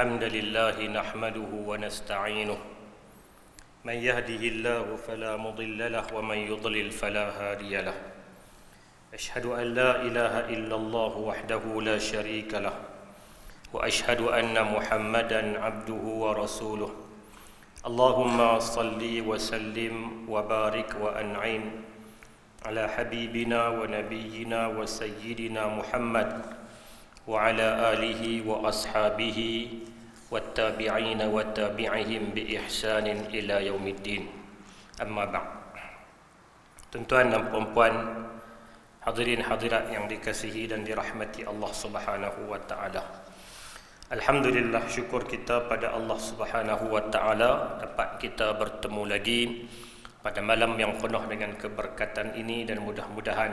الحمد لله نحمده ونستعينه من يهده الله فلا مضل له ومن يضلل فلا هادي له أشهد أن لا إله إلا الله وحده لا شريك له وأشهد أن محمدا عبده ورسوله اللهم صل وسلم وبارك وأنعم على حبيبنا ونبينا وسيدنا محمد وعلى آله وأصحابه والتابعين وتابعهم بإحسان إلى يوم الدين أما بعد. Tuan-tuan dan puan-puan, hadirin hadirat yang dikasihi dan dirahmati Allah Subhanahu wa taala. Alhamdulillah, syukur kita pada Allah Subhanahu wa taala dapat kita bertemu lagi pada malam yang penuh dengan keberkatan ini, dan mudah-mudahan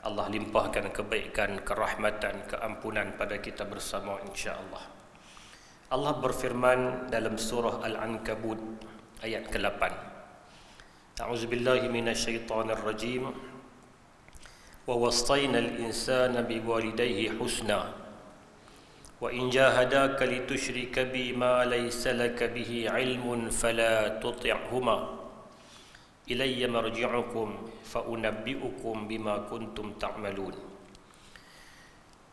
Allah limpahkan kebaikan, kerahmatan, keampunan pada kita bersama insya-Allah. Allah berfirman dalam surah Al-Ankabut ayat ke-8. A'udzubillahi minasyaitonir rajim. Wa wasaynal insana biwalidayhi husna wa in jahadaka litusyrika bima laysa laka bihi 'ilmun fala tuti'huma ilayya marji'ukum fa'unabbi'ukum bima kuntum ta'malun.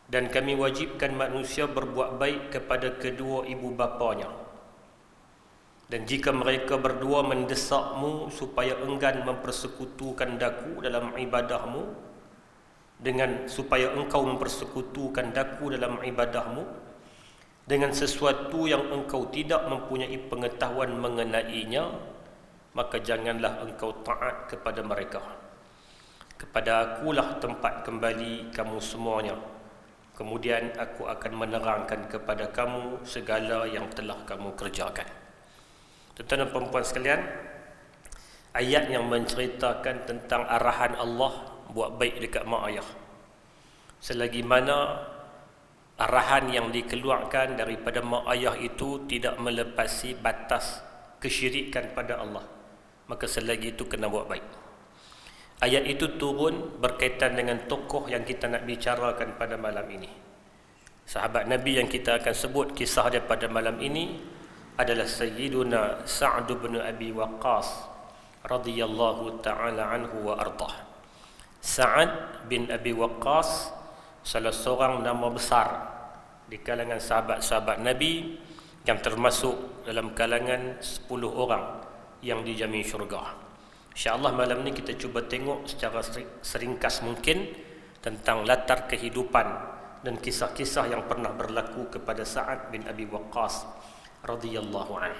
Dan kami wajibkan manusia berbuat baik kepada kedua ibu bapanya, dan jika mereka berdua mendesakmu supaya enggan mempersekutukan daku dalam ibadahmu, dengan supaya engkau mempersekutukan daku dalam ibadahmu dengan sesuatu yang engkau tidak mempunyai pengetahuan mengenainya, maka janganlah engkau taat kepada mereka. Kepada akulah tempat kembali kamu semuanya. Kemudian aku akan menerangkan kepada kamu segala yang telah kamu kerjakan. Tuan-tuan dan puan-puan sekalian, ayat yang menceritakan tentang arahan Allah buat baik dekat mak ayah. Selagi mana arahan yang dikeluarkan daripada mak ayah itu tidak melepasi batas kesyirikan pada Allah, maka selagi itu kena buat baik. Ayat itu turun berkaitan dengan tokoh yang kita nak bicarakan pada malam ini. Sahabat Nabi yang kita akan sebut kisah dia pada malam ini adalah Sayyiduna Sa'd bin Abi Waqqas radhiyallahu ta'ala anhu wa ardah. Sa'ad bin Abi Waqqas salah seorang nama besar di kalangan sahabat-sahabat Nabi yang termasuk dalam kalangan 10 orang yang dijamin syurga. InsyaAllah malam ni kita cuba tengok secara seringkas mungkin tentang latar kehidupan dan kisah-kisah yang pernah berlaku kepada Sa'ad bin Abi Waqqas radhiyallahu anhu.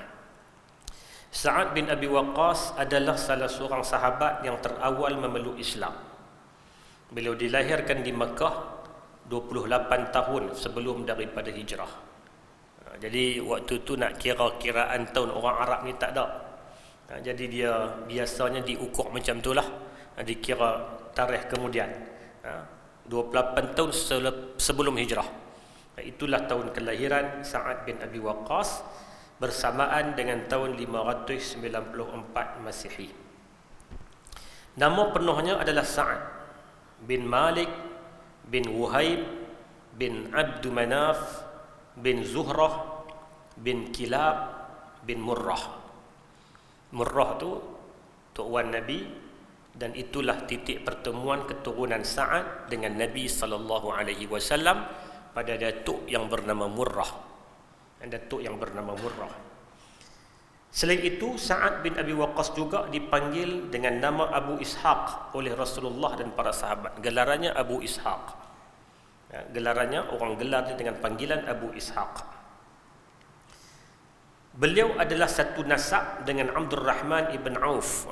Sa'ad bin Abi Waqqas adalah salah seorang sahabat yang terawal memeluk Islam. Beliau dilahirkan di Mekah 28 tahun sebelum daripada hijrah. Jadi waktu tu nak kira-kiraan tahun orang Arab ni tak ada. Jadi dia biasanya diukur macam itulah, dikira tarikh kemudian 28 tahun sebelum hijrah. Itulah tahun kelahiran Sa'ad bin Abi Waqqas bersamaan dengan tahun 594 Masihi. Nama penuhnya adalah Sa'ad bin Malik bin Wuhaib bin Abdu Manaf bin Zuhrah bin Kilab bin Murrah. Murrah tu Tok Wan Nabi, dan itulah titik pertemuan keturunan Sa'ad dengan Nabi SAW pada datuk yang bernama Murrah. Datuk yang bernama Murrah. Selain itu, Sa'ad bin Abi Waqqas juga dipanggil dengan nama Abu Ishaq oleh Rasulullah dan para sahabat. Gelarannya Abu Ishaq. Gelarannya, orang gelar dia dengan panggilan Abu Ishaq. Beliau adalah satu nasab dengan Abdul Rahman ibn Auf.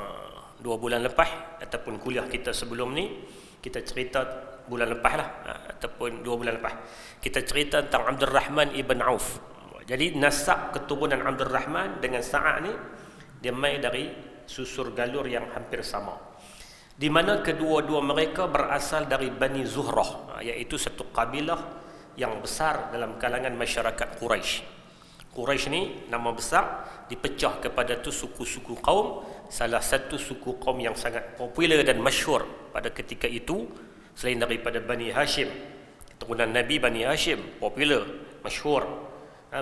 2 bulan lepas ataupun kuliah kita sebelum ni kita cerita bulan lepas lah, ataupun 2 bulan lepas kita cerita tentang Abdul Rahman ibn Auf. Jadi nasab keturunan Abdul Rahman dengan Sa'ad ni dia mai dari susur galur yang hampir sama, di mana kedua-dua mereka berasal dari Bani Zuhrah, iaitu satu kabilah yang besar dalam kalangan masyarakat Quraisy. Quraisy ni nama besar dipecah kepada tu suku-suku kaum. Salah satu suku kaum yang sangat popular dan masyhur pada ketika itu selain daripada Bani Hashim, keturunan Nabi Bani Hashim popular, masyhur.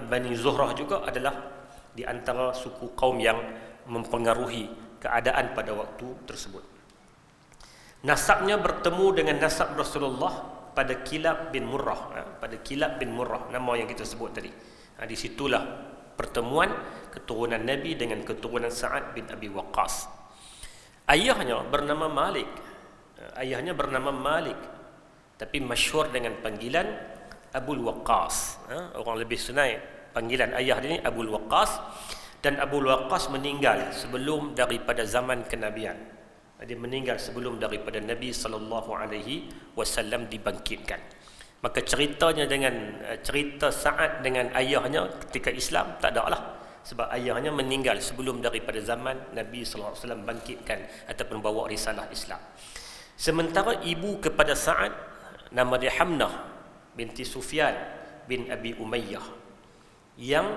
Bani Zuhrah juga adalah di antara suku kaum yang mempengaruhi keadaan pada waktu tersebut. Nasabnya bertemu dengan nasab Rasulullah pada Kilab bin Murrah, pada Kilab bin Murrah, nama yang kita sebut tadi. Di situlah pertemuan keturunan Nabi dengan keturunan Sa'ad bin Abi Waqqas. Ayahnya bernama Malik. Tapi masyhur dengan panggilan Abul Waqqas. Orang lebih senang panggilan ayah dia ni Abul Waqqas, dan Abul Waqqas meninggal sebelum daripada zaman kenabian. Dia meninggal sebelum daripada Nabi SAW dibangkitkan. Maka ceritanya dengan cerita Sa'ad dengan ayahnya ketika Islam tak ada lah, sebab ayahnya meninggal sebelum daripada zaman Nabi SAW bangkitkan ataupun bawa risalah Islam. Sementara ibu kepada Sa'ad nama dia Hamnah binti Sufyan bin Abi Umayyah, yang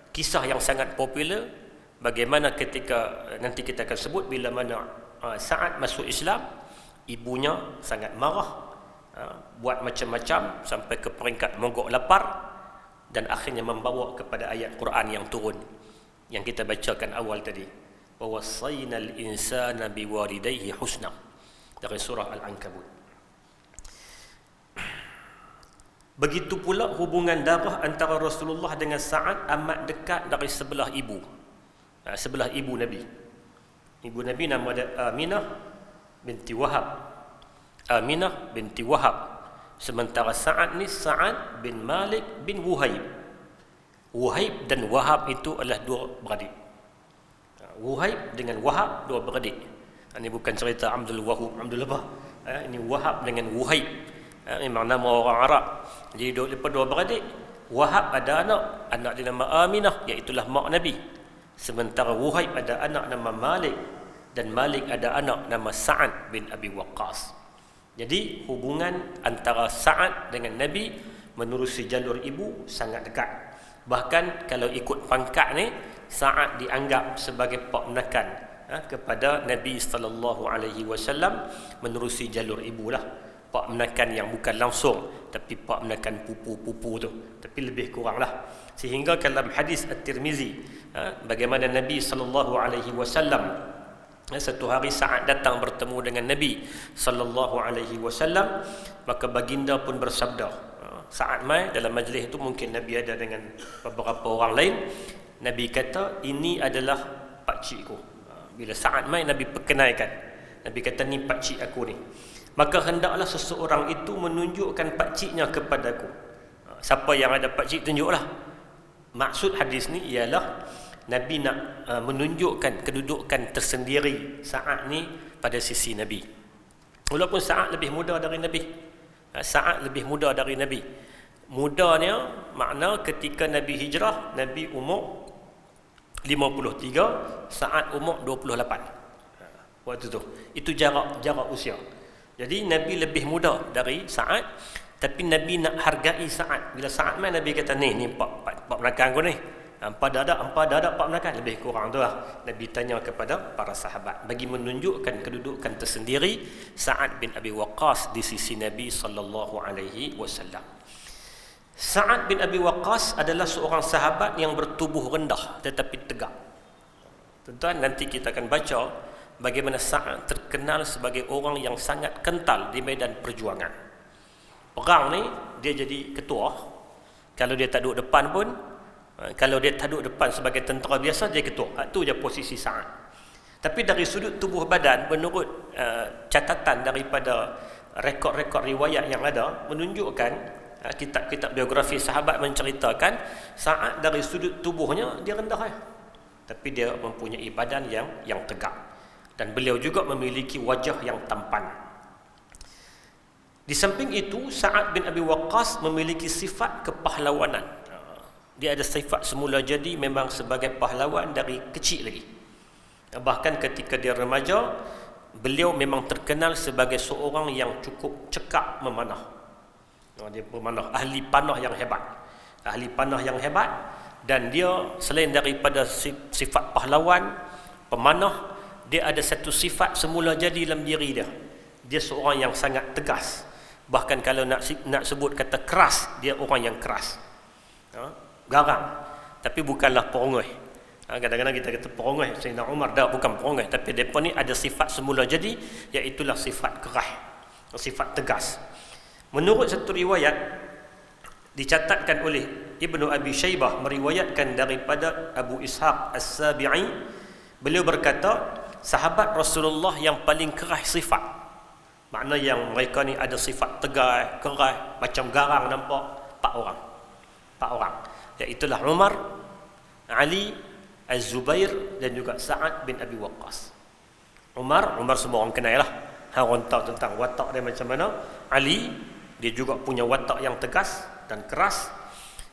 kisah yang sangat popular bagaimana ketika nanti kita akan sebut bila mana Sa'ad masuk Islam, ibunya sangat marah, buat macam-macam sampai ke peringkat mogok lapar, dan akhirnya membawa kepada ayat Quran yang turun yang kita bacakan awal tadi, wa wassaynal insana biwalidayhi husna, dari surah Al-Ankabut. Begitu pula hubungan darah antara Rasulullah dengan Sa'ad amat dekat dari sebelah ibu. Sebelah ibu Nabi. Ibu Nabi nama dia Aminah binti Wahab. Aminah binti Wahab. Sementara Sa'ad ni Sa'ad bin Malik bin Wuhaib. Wuhaib dan Wahab itu adalah dua beradik. Wuhaib dengan Wahab dua beradik. Ini bukan cerita Abdul Wahab, Abdul apa? Ini Wahab dengan Wuhaib. Memang nama orang Arab. Jadi dua beradik. Wahab ada anak dia nama Aminah, iaitulah mak Nabi. Sementara Wuhaib ada anak nama Malik, dan Malik ada anak nama Sa'ad bin Abi Waqqas. Jadi hubungan antara Sa'ad dengan Nabi menerusi jalur ibu sangat dekat. Bahkan kalau ikut pangkat ni, Sa'ad dianggap sebagai pak menakan kepada Nabi SAW menerusi jalur ibu lah. Pak menakan yang bukan langsung, tapi pak menakan pupu-pupu tu, tapi lebih kurang lah. Sehingga dalam hadis At-Tirmizi, bagaimana Nabi SAW satu hari Sa'ad datang bertemu dengan Nabi SAW, maka baginda pun bersabda, Sa'ad mai dalam majlis itu, mungkin Nabi ada dengan beberapa orang lain. Nabi kata, ini adalah pakcikku. Bila Sa'ad mai, Nabi perkenalkan. Nabi kata, ni pakcik aku ni. Maka hendaklah seseorang itu menunjukkan pakciknya kepadaku. Siapa yang ada pakcik, tunjuklah. Maksud hadis ni ialah Nabi nak menunjukkan kedudukan tersendiri Sa'ad ni pada sisi Nabi. Walaupun Sa'ad lebih muda dari Nabi. Sa'ad lebih muda dari Nabi. Mudanya makna ketika Nabi hijrah, Nabi umur 53, Sa'ad umur 28. Waktu tu. Itu jarak usia. Jadi Nabi lebih muda dari Sa'ad, tapi Nabi nak hargai Sa'ad. Bila Sa'ad main, Nabi kata, ni pak menakan aku ni. Hampa dah ada pak menakan. Lebih kurang tu lah. Nabi tanya kepada para sahabat bagi menunjukkan kedudukan tersendiri Sa'ad bin Abi Waqqas di sisi Nabi SAW. Sa'ad bin Abi Waqqas adalah seorang sahabat yang bertubuh rendah tetapi tegak. Tuan-tuan, nanti kita akan baca bagaimana Sa'ad terkenal sebagai orang yang sangat kental di medan perjuangan. Perang ni dia jadi ketua. Kalau dia tak duduk depan pun, kalau dia tak duduk depan sebagai tentera biasa, dia ketua. Itu je posisi Sa'ad. Tapi dari sudut tubuh badan, menurut catatan daripada rekod-rekod riwayat yang ada, menunjukkan kitab-kitab biografi sahabat menceritakan Sa'ad dari sudut tubuhnya dia rendah. Tapi dia mempunyai badan yang tegak. Dan beliau juga memiliki wajah yang tampan. Di samping itu, Sa'ad bin Abi Waqqas memiliki sifat kepahlawanan. Dia ada sifat semula jadi memang sebagai pahlawan dari kecil lagi. Bahkan ketika dia remaja, beliau memang terkenal sebagai seorang yang cukup cekap memanah. Dia memanah, ahli panah yang hebat. Ahli panah yang hebat. Dan dia selain daripada sifat pahlawan, pemanah, dia ada satu sifat semula jadi dalam diri dia. Dia seorang yang sangat tegas. Bahkan kalau nak sebut kata keras, dia orang yang keras. garang. Tapi bukanlah perongoh. Kadang-kadang kita kata perongoh Sayyidina Umar, dah bukan perongoh, tapi depa ni ada sifat semula jadi, iaitulah sifat kerah, sifat tegas. Menurut satu riwayat dicatatkan oleh Ibnu Abi Syaibah, meriwayatkan daripada Abu Ishaq As-Sabi'i, beliau berkata, sahabat Rasulullah yang paling kerah sifat, makna yang mereka ni ada sifat tegas, kerah, macam garang nampak, 4 orang, iaitulah Umar, Ali, Az-Zubair dan juga Sa'ad bin Abi Waqqas. Umar semua orang kenal lah, orang tahu tentang watak dia macam mana. Ali, dia juga punya watak yang tegas dan keras.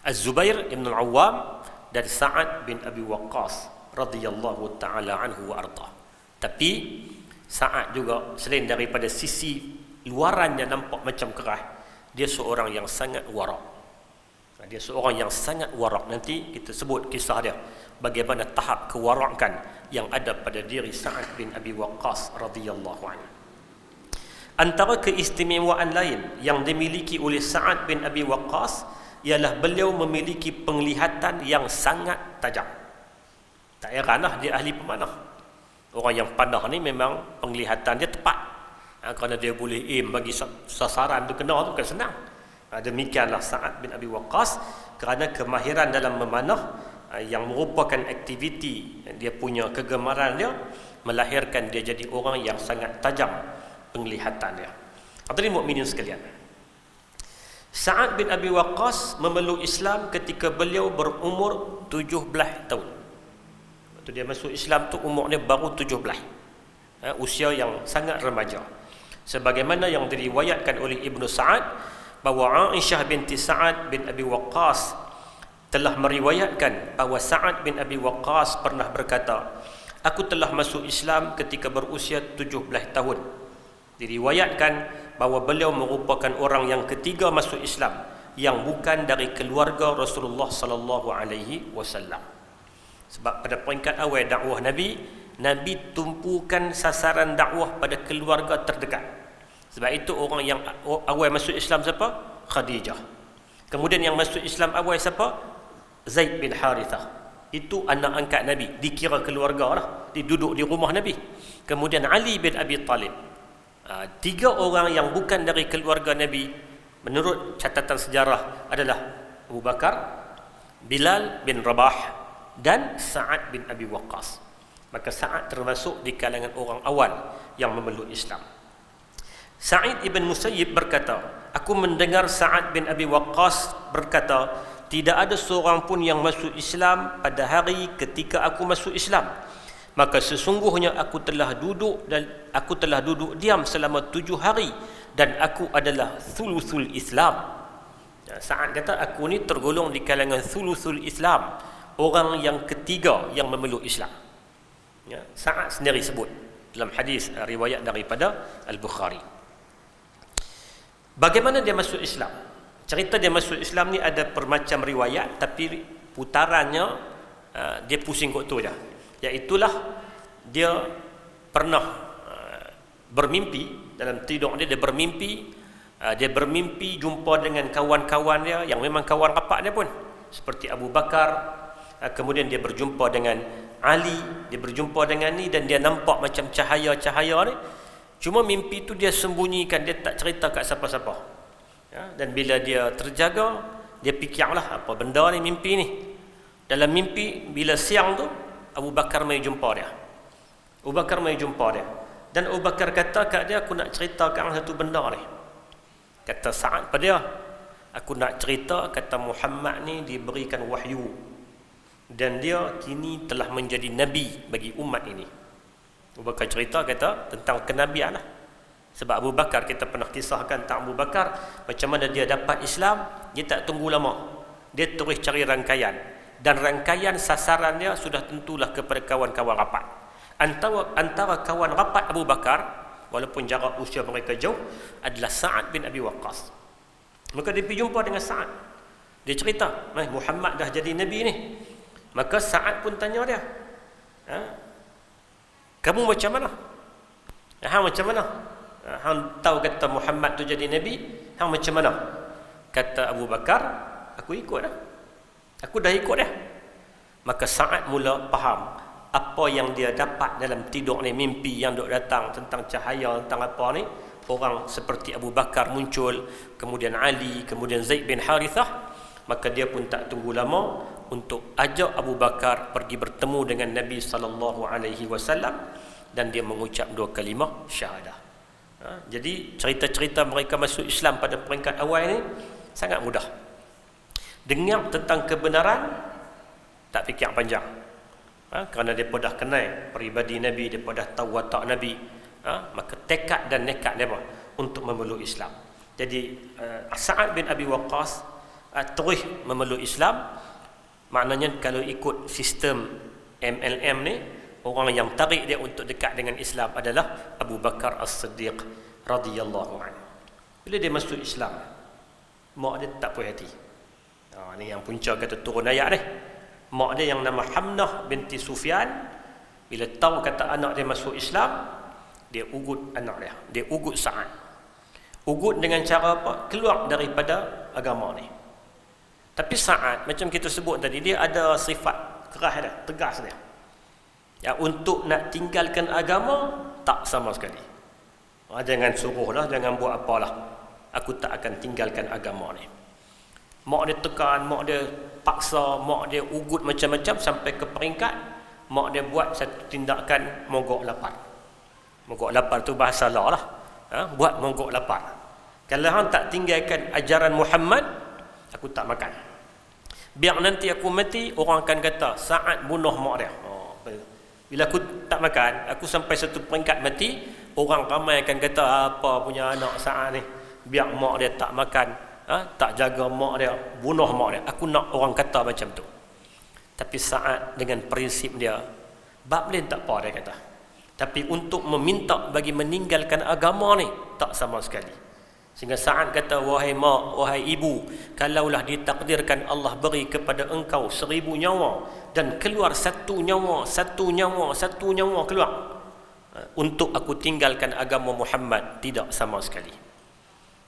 Az-Zubair ibn al-Awwam dan Sa'ad bin Abi Waqqas radhiyallahu ta'ala anhu wa arda. Tapi Sa'ad juga, selain daripada sisi luarannya nampak macam kerah, dia seorang yang sangat warak. Dia seorang yang sangat warak. Nanti kita sebut kisah dia, bagaimana tahap kewarakan yang ada pada diri Sa'ad bin Abi Waqqas radhiyallahu anhu. Antara keistimewaan lain yang dimiliki oleh Sa'ad bin Abi Waqqas ialah beliau memiliki penglihatan yang sangat tajam. Tak heranlah dia ahli pemanah. Orang yang panah ni memang penglihatan dia tepat. Kerana dia boleh aim bagi sasaran tu kena tu bukan senang. Demikianlah Sa'ad bin Abi Waqqas, kerana kemahiran dalam memanah yang merupakan aktiviti dia punya kegemaran dia, melahirkan dia jadi orang yang sangat tajam penglihatan dia. Hadirin mukminin sekalian, Sa'ad bin Abi Waqqas memeluk Islam ketika beliau berumur 17 tahun. Waktu dia masuk Islam tu umurnya baru 17. Usia yang sangat remaja. Sebagaimana yang diriwayatkan oleh Ibnu Sa'ad, bahawa Aisyah binti Sa'ad bin Abi Waqqas telah meriwayatkan bahawa Sa'ad bin Abi Waqqas pernah berkata, aku telah masuk Islam ketika berusia 17 tahun. Diriwayatkan bahawa beliau merupakan orang yang ketiga masuk Islam yang bukan dari keluarga Rasulullah sallallahu alaihi wasallam. Sebab pada peringkat awal dakwah Nabi tumpukan sasaran dakwah pada keluarga terdekat. Sebab itu orang yang awal masuk Islam siapa? Khadijah. Kemudian yang masuk Islam awal siapa? Zaid bin Harithah. Itu anak angkat Nabi, dikira keluarga lah, dia duduk di rumah Nabi. Kemudian Ali bin Abi Talib. 3 orang yang bukan dari keluarga Nabi menurut catatan sejarah adalah Abu Bakar, Bilal bin Rabah dan Sa'ad bin Abi Waqqas. Maka Sa'ad termasuk di kalangan orang awal yang memeluk Islam. Sa'id ibn Musayyib berkata, aku mendengar Sa'ad bin Abi Waqqas berkata, tidak ada seorang pun yang masuk Islam pada hari ketika aku masuk Islam. Maka sesungguhnya aku telah duduk diam selama 7 hari dan aku adalah thuluthul Islam. Sa'ad kata, aku ni tergolong di kalangan thuluthul Islam, orang yang ketiga yang memeluk Islam. Sa'ad sendiri sebut dalam hadis riwayat daripada Al-Bukhari. Bagaimana dia masuk Islam? Cerita dia masuk Islam ni ada bermacam riwayat, tapi putarannya dia pusing kot tu je. Iaitulah dia pernah bermimpi, dalam tidur dia bermimpi jumpa dengan kawan-kawan dia yang memang kawan rapat dia pun, seperti Abu Bakar. Kemudian dia berjumpa dengan Ali, dia berjumpa dengan ni, dan dia nampak macam cahaya-cahaya ni. Cuma mimpi tu dia sembunyikan, dia tak cerita kat siapa-siapa. Dan bila dia terjaga, dia fikirlah apa benda ni mimpi ni. Dalam mimpi, bila siang tu, Abu Bakar mai jumpa dia. Dan Abu Bakar kata kat dia, aku nak ceritakan satu benda ni. Kata Sa'ad pada dia, aku nak cerita, kata Muhammad ni diberikan wahyu, dan dia kini telah menjadi Nabi bagi umat ini. Abu Bakar cerita kata tentang kenabian lah. Sebab Abu Bakar, kita pernah kisahkan tentang Abu Bakar, macam mana dia dapat Islam, dia tak tunggu lama. Dia terus cari rangkaian. Dan rangkaian sasaran dia sudah tentulah kepada kawan-kawan rapat. Antara kawan rapat Abu Bakar, walaupun jarak usia mereka jauh, adalah Sa'ad bin Abi Waqqas. Maka dia pergi jumpa dengan Sa'ad. Dia cerita, Muhammad dah jadi Nabi ni. Maka Sa'ad pun tanya dia, kamu macam mana? Hang macam mana? Hang tahu kata Muhammad tu jadi Nabi, hang macam mana? Kata Abu Bakar, aku ikut lah. Aku dah ikut dah. Maka Sa'ad mula faham apa yang dia dapat dalam tidur ni, mimpi yang duk datang tentang cahaya, tentang apa ni. Orang seperti Abu Bakar muncul, kemudian Ali, kemudian Zaid bin Harithah. Maka dia pun tak tunggu lama untuk ajak Abu Bakar pergi bertemu dengan Nabi SAW, dan dia mengucap 2 kalimah syahadah. Jadi cerita-cerita mereka masuk Islam pada peringkat awal ni sangat mudah. Dengar tentang kebenaran, tak fikir panjang. Kerana mereka dah kenal peribadi Nabi, mereka dah tahu watak Nabi. Maka tekad dan nekat mereka untuk memeluk Islam. Jadi Sa'ad bin Abi Waqqas terus memeluk Islam. Maknanya kalau ikut sistem MLM ni, orang yang tarik dia untuk dekat dengan Islam adalah Abu Bakar As-Siddiq radhiyallahu anhu. Bila dia masuk Islam, mak dia tak puas hati. Ni yang punca kata turun ayat ni. Mak dia yang nama Hamnah binti Sufyan, bila tahu kata anak dia masuk Islam, dia ugut anak dia. Dia ugut Sa'ad. Ugut dengan cara apa? Keluar daripada agama ni. Tapi Sa'ad, macam kita sebut tadi, dia ada sifat keras dia, tegas dia. Ya, untuk nak tinggalkan agama, tak sama sekali. Jangan suruhlah, jangan buat apalah. Aku tak akan tinggalkan agama ni. Mak dia tekan, mak dia paksa, mak dia ugut macam-macam sampai ke peringkat mak dia buat satu tindakan mogok lapar. Mogok lapar tu bahasa lah. Buat mogok lapar. Kalau hang tak tinggalkan ajaran Muhammad, aku tak makan. Biar nanti aku mati, orang akan kata Sa'ad bunuh mak dia. Bila aku tak makan, aku sampai satu peringkat mati, orang ramai akan kata apa punya anak Sa'ad ni, biar mak dia tak makan, tak jaga mak dia, bunuh mak dia. Aku nak orang kata macam tu. Tapi Sa'ad dengan prinsip dia, bab lain tak apa dia kata. Tapi untuk meminta bagi meninggalkan agama ni, tak sama sekali. Sehingga Sa'ad kata, wahai mak, wahai ibu, kalaulah ditakdirkan Allah beri kepada engkau 1000 nyawa dan keluar satu nyawa keluar untuk aku tinggalkan agama Muhammad, tidak sama sekali.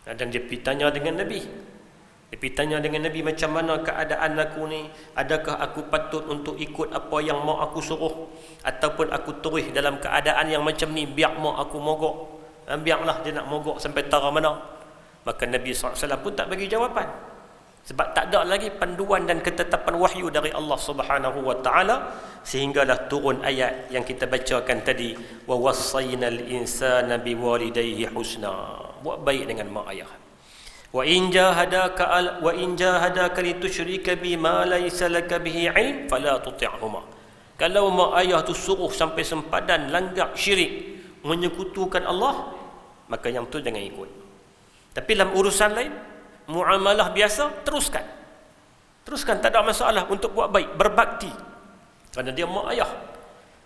Dan dia pergi tanya dengan Nabi. Dia pergi tanya dengan Nabi, macam mana keadaan aku ni? Adakah aku patut untuk ikut apa yang mak aku suruh? Ataupun aku terus dalam keadaan yang macam ni, biar mak aku mogok? Biarlah dia nak mogok sampai tara mana? Maka Nabi SAW pun tak bagi jawapan. Sebab tak ada lagi panduan dan ketetapan wahyu dari Allah Subhanahu wa taala, sehinggalah turun ayat yang kita bacakan tadi, wa wassaynal insana biwalidayhi husna. Buat baik dengan mak ayah. Wa in jahadaka litusyrika bima laysa laka bihi ilm fala tuti'huma. Kalau mak ayah tu suruh sampai sempadan langgar syirik, menyekutukan Allah, maka yang tu jangan ikut. Tapi dalam urusan lain, muamalah biasa, teruskan, tak ada masalah untuk buat baik, berbakti, kerana dia mak ayah.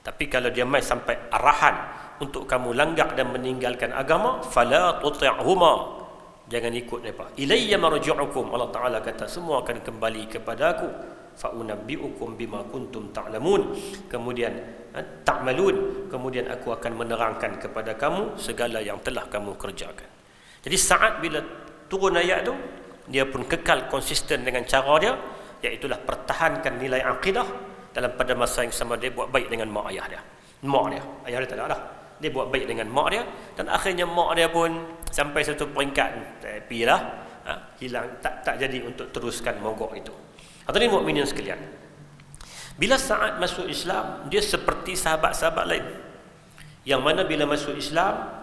Tapi kalau dia mai sampai arahan untuk kamu langgar dan meninggalkan agama, fala tuti'huma, jangan ikut mereka. Ilayya marji'ukum, Allah Ta'ala kata semua akan kembali kepada aku. Fa unabbi'ukum bima kuntum ta'lamun, kemudian ta'malun, kemudian aku akan menerangkan kepada kamu segala yang telah kamu kerjakan. Jadi Sa'ad bila turun ayat tu, dia pun kekal konsisten dengan cara dia, iaitulah pertahankan nilai akidah dalam pada masa yang sama. Dia buat baik dengan mak ayah dia. Ayah dia tak ada lah. Dia buat baik dengan mak dia, dan akhirnya mak dia pun sampai satu peringkat pilah hilang, tak jadi untuk teruskan mogok itu. Hadirin mukminin sekalian, bila Sa'ad masuk Islam, dia seperti sahabat-sahabat lain yang mana bila masuk Islam,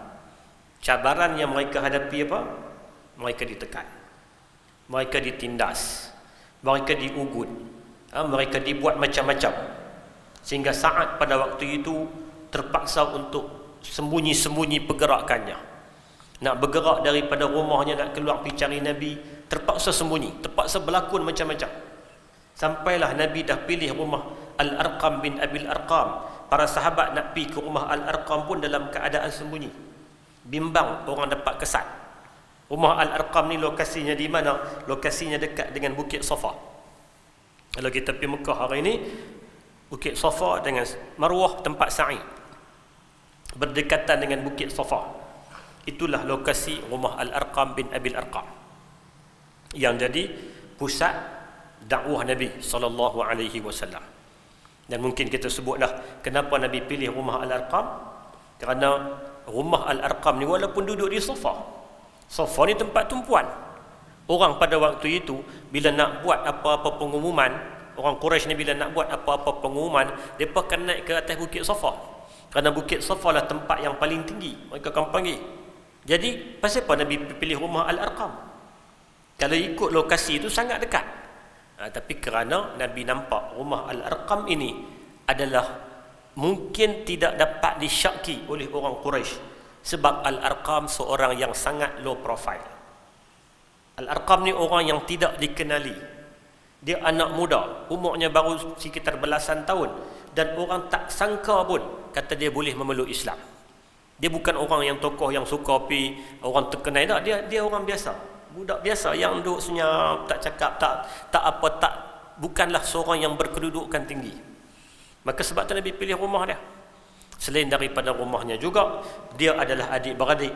cabaran yang mereka hadapi apa? Mereka ditekan, mereka ditindas, mereka diugut, mereka dibuat macam-macam, sehingga Sa'ad pada waktu itu terpaksa untuk sembunyi-sembunyi pergerakannya. Nak bergerak daripada rumahnya, nak keluar pergi cari Nabi, terpaksa sembunyi, terpaksa berlakon macam-macam. Sampailah Nabi dah pilih rumah Al-Arqam bin Abil Arqam. Para sahabat nak pergi ke rumah Al-Arqam pun dalam keadaan sembunyi, bimbang orang dapat kesan. Rumah Al-Arqam ni lokasinya di mana? Lokasinya dekat dengan Bukit Safa. Kalau kita pergi Mekah hari ini, Bukit Safa dengan Marwah tempat sa'i berdekatan dengan Bukit Safa. Itulah lokasi rumah Al-Arqam bin Abil Arqam yang jadi pusat dakwah Nabi sallallahu alaihi wasallam. Dan mungkin kita sebutlah kenapa Nabi pilih rumah Al-Arqam, kerana rumah Al-Arqam ni walaupun duduk di Safa, Safa ni tempat tumpuan. Orang pada waktu itu bila nak buat apa-apa pengumuman, orang Quraisy ni bila nak buat apa-apa pengumuman, mereka akan naik ke atas Bukit Safa. Kerana Bukit Safa lah tempat yang paling tinggi, mereka akan panggil. Jadi pasal apa Nabi pilih rumah Al-Arqam? Kalau ikut lokasi itu sangat dekat. Tapi kerana Nabi nampak rumah Al-Arqam ini adalah mungkin tidak dapat disyaki oleh orang Quraisy, sebab Al-Arqam seorang yang sangat low profile. Al-Arqam ni orang yang tidak dikenali. Dia anak muda, umurnya baru sekitar belasan tahun, dan orang tak sangka pun kata dia boleh memeluk Islam. Dia bukan orang yang tokoh yang suka pi orang terkenal tak, dia orang biasa, budak biasa yang duduk senyap, tak cakap, bukanlah seorang yang berkedudukan tinggi. Maka sebab tu Nabi pilih rumah dia. Selain daripada rumahnya juga, dia adalah adik-beradik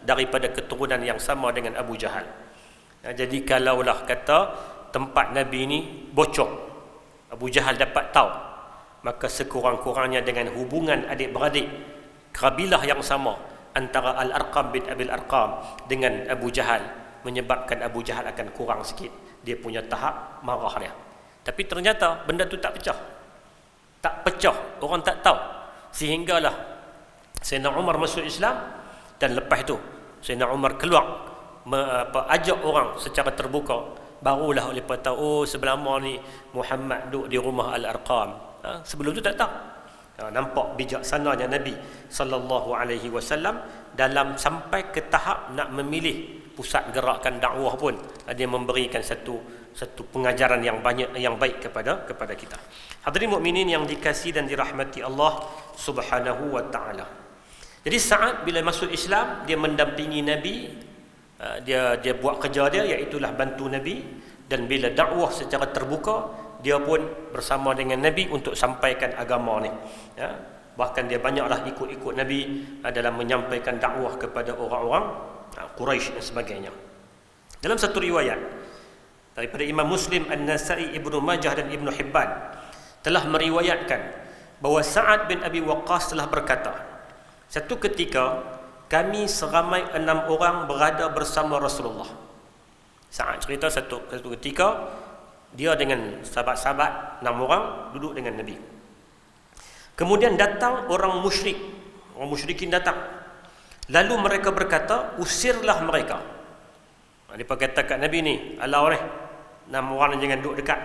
daripada keturunan yang sama dengan Abu Jahal. Jadi kalaulah kata tempat Nabi ni bocor, Abu Jahal dapat tahu, maka sekurang-kurangnya dengan hubungan adik-beradik kabilah yang sama antara Al-Arqam bin Abil Arqam dengan Abu Jahal, menyebabkan Abu Jahal akan kurang sikit dia punya tahap marah dia. Tapi ternyata benda tu tak pecah, orang tak tahu, sehinggalah Sayyidina Umar masuk Islam, dan lepas tu Sayyidina Umar keluar ajak orang secara terbuka, barulah oleh tahu, sebelah ni Muhammad duduk di rumah Al-Arqam. Sebelum tu tak tahu. Nampak bijaksananya Nabi sallallahu alaihi wasallam dalam sampai ke tahap nak memilih pusat gerakan dakwah pun dia memberikan satu pengajaran yang banyak, yang baik kepada kita. Hadirin mukminin yang dikasihi dan dirahmati Allah Subhanahu wa taala. Jadi Sa'ad bila masuk Islam, dia mendampingi Nabi, dia buat kerja dia, iaitu bantu Nabi, dan bila dakwah secara terbuka, dia pun bersama dengan Nabi untuk sampaikan agama ni. Bahkan dia banyaklah ikut Nabi dalam menyampaikan dakwah kepada orang-orang Quraisy dan sebagainya. Dalam satu riwayat daripada Imam Muslim, An-Nasai, Ibnu Majah dan Ibnu Hibban telah meriwayatkan bahawa Sa'ad bin Abi Waqqas telah berkata, satu ketika kami seramai 6 orang berada bersama Rasulullah. Sa'ad cerita satu ketika dia dengan sahabat-sahabat 6 orang duduk dengan Nabi. Kemudian datang orang musyrikin datang. Lalu mereka berkata, usirlah mereka. Mereka kata kat Nabi ni, alau ni 6 orang jangan duduk dekat,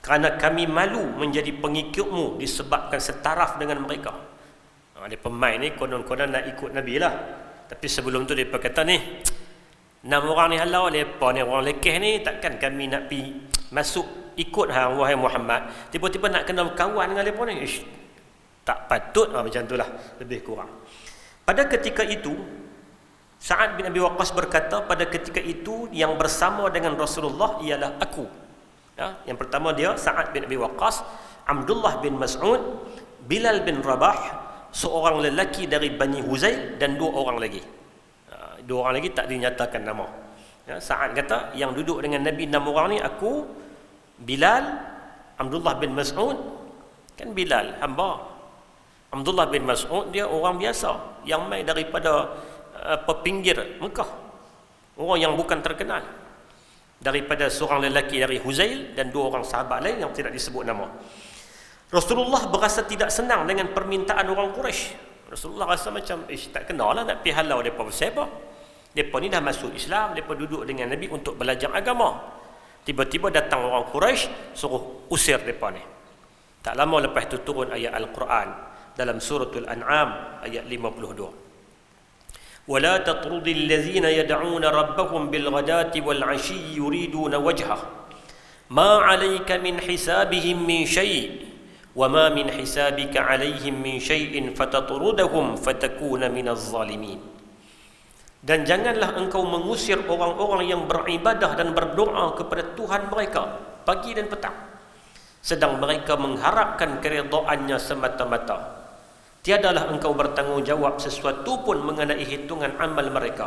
kerana kami malu menjadi pengikutmu disebabkan setaraf dengan mereka. Dia pemain ni konon-konon nak ikut Nabi lah. Tapi sebelum tu dia kata ni, 6 orang ni halau, mereka ni orang lekeh ni, takkan kami nak pi masuk ikut hang wahai Muhammad, tiba-tiba nak kena kawan dengan mereka ni. Tak patut macam tu lah, lebih kurang. Pada ketika itu Sa'ad bin Abi Waqqas berkata, pada ketika itu yang bersama dengan Rasulullah ialah aku. Yang pertama dia Sa'ad bin Abi Waqqas, Abdullah bin Mas'ud, Bilal bin Rabah, seorang lelaki dari Bani Huzail, dan 2 orang lagi. 2 orang lagi tak dinyatakan nama. Sa'ad kata yang duduk dengan Nabi 6 orang ni, aku, Bilal, Abdullah bin Mas'ud. Kan Bilal hamba, Abdullah bin Mas'ud dia orang biasa yang mai daripada pinggir Mekah, orang yang bukan terkenal, daripada seorang lelaki dari Huzail dan 2 orang sahabat lain yang tidak disebut nama. Rasulullah berasa tidak senang dengan permintaan orang Quraisy. Rasulullah rasa macam tak kenalah nak pergi halau mereka pasal apa. Mereka ni dah masuk Islam, mereka duduk dengan Nabi untuk belajar agama. Tiba-tiba datang orang Quraisy suruh usir mereka ni. Tak lama lepas itu turun ayat Al-Quran dalam suratul An'am ayat 52. وَلَا تَطْرُدِ الَّذِينَ يَدْعُونَ رَبَّهُمْ بِالْغَدَاةِ وَالْعَشِيِّ يُرِيدُونَ وَجْهَهُ مَا عَلَيْكَ مِنْ حِسَابِهِمْ مِنْ شَيْءٍ وَمَا مِنْ حِسَابِكَ عَلَيْهِمْ مِنْ شَيْءٍ فَتَطْرُدَهُمْ فَتَكُونَ مِنَ الظَّالِمِينَ. Dan janganlah engkau mengusir orang-orang yang beribadah dan berdoa kepada Tuhan mereka pagi dan petang, sedang mereka mengharapkan keridhaannya semata-mata. Tiadalah engkau bertanggungjawab sesuatu pun mengenai hitungan amal mereka,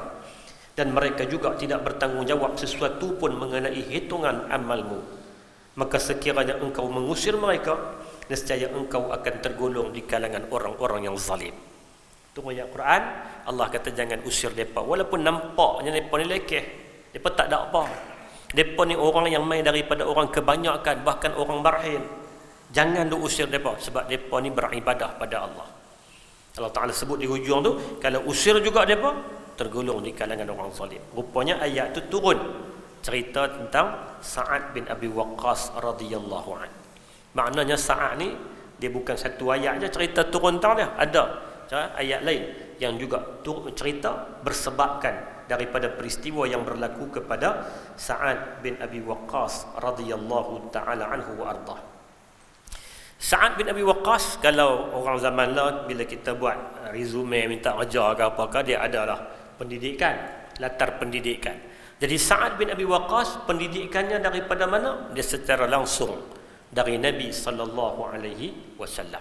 dan mereka juga tidak bertanggungjawab sesuatu pun mengenai hitungan amalmu. maka sekiranya engkau mengusir mereka, nescaya engkau akan tergolong di kalangan orang-orang yang zalim. Tu ayat Quran, Allah kata jangan usir mereka. Walaupun nampaknya mereka ni lekeh, mereka tak ada apa. Mereka ni orang yang main daripada orang kebanyakan, bahkan orang barhin. Jangan lu usir mereka, sebab mereka ni beribadah pada Allah. Allah Ta'ala sebut di hujung tu, kalau usir juga mereka, tergolong di kalangan orang zalim. Rupanya ayat tu turun cerita tentang Sa'ad bin Abi Waqqas radhiyallahu anhu. Maknanya Sa'ad ni dia bukan satu ayat je cerita turun tang dia, ada ayat lain yang juga cerita bersebabkan daripada peristiwa yang berlaku kepada Sa'ad bin Abi Waqqas radhiyallahu taala anhu wa ardah. Sa'ad bin Abi Waqqas, kalau orang zaman lah bila kita buat resume minta kerja ke apakah, dia adalah pendidikan, latar pendidikan. Jadi Sa'ad bin Abi Waqqas pendidikannya daripada mana? Dia secara langsung dari Nabi sallallahu alaihi wasallam.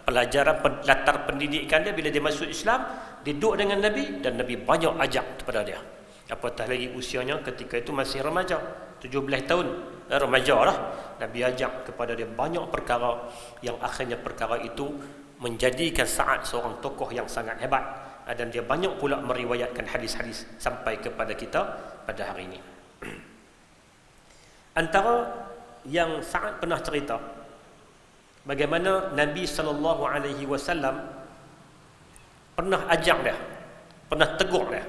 Pelajaran latar pendidikan dia bila dia masuk Islam, dia duduk dengan Nabi dan Nabi banyak ajak kepada dia. Apatah lagi usianya ketika itu masih remaja, 17 tahun, remaja lah. Nabi ajak kepada dia banyak perkara yang akhirnya perkara itu menjadikan Sa'ad seorang tokoh yang sangat hebat, dan dia banyak pula meriwayatkan hadis-hadis sampai kepada kita pada hari ini. Antara yang Sa'ad pernah cerita bagaimana Nabi SAW pernah ajak dia, pernah tegur dia.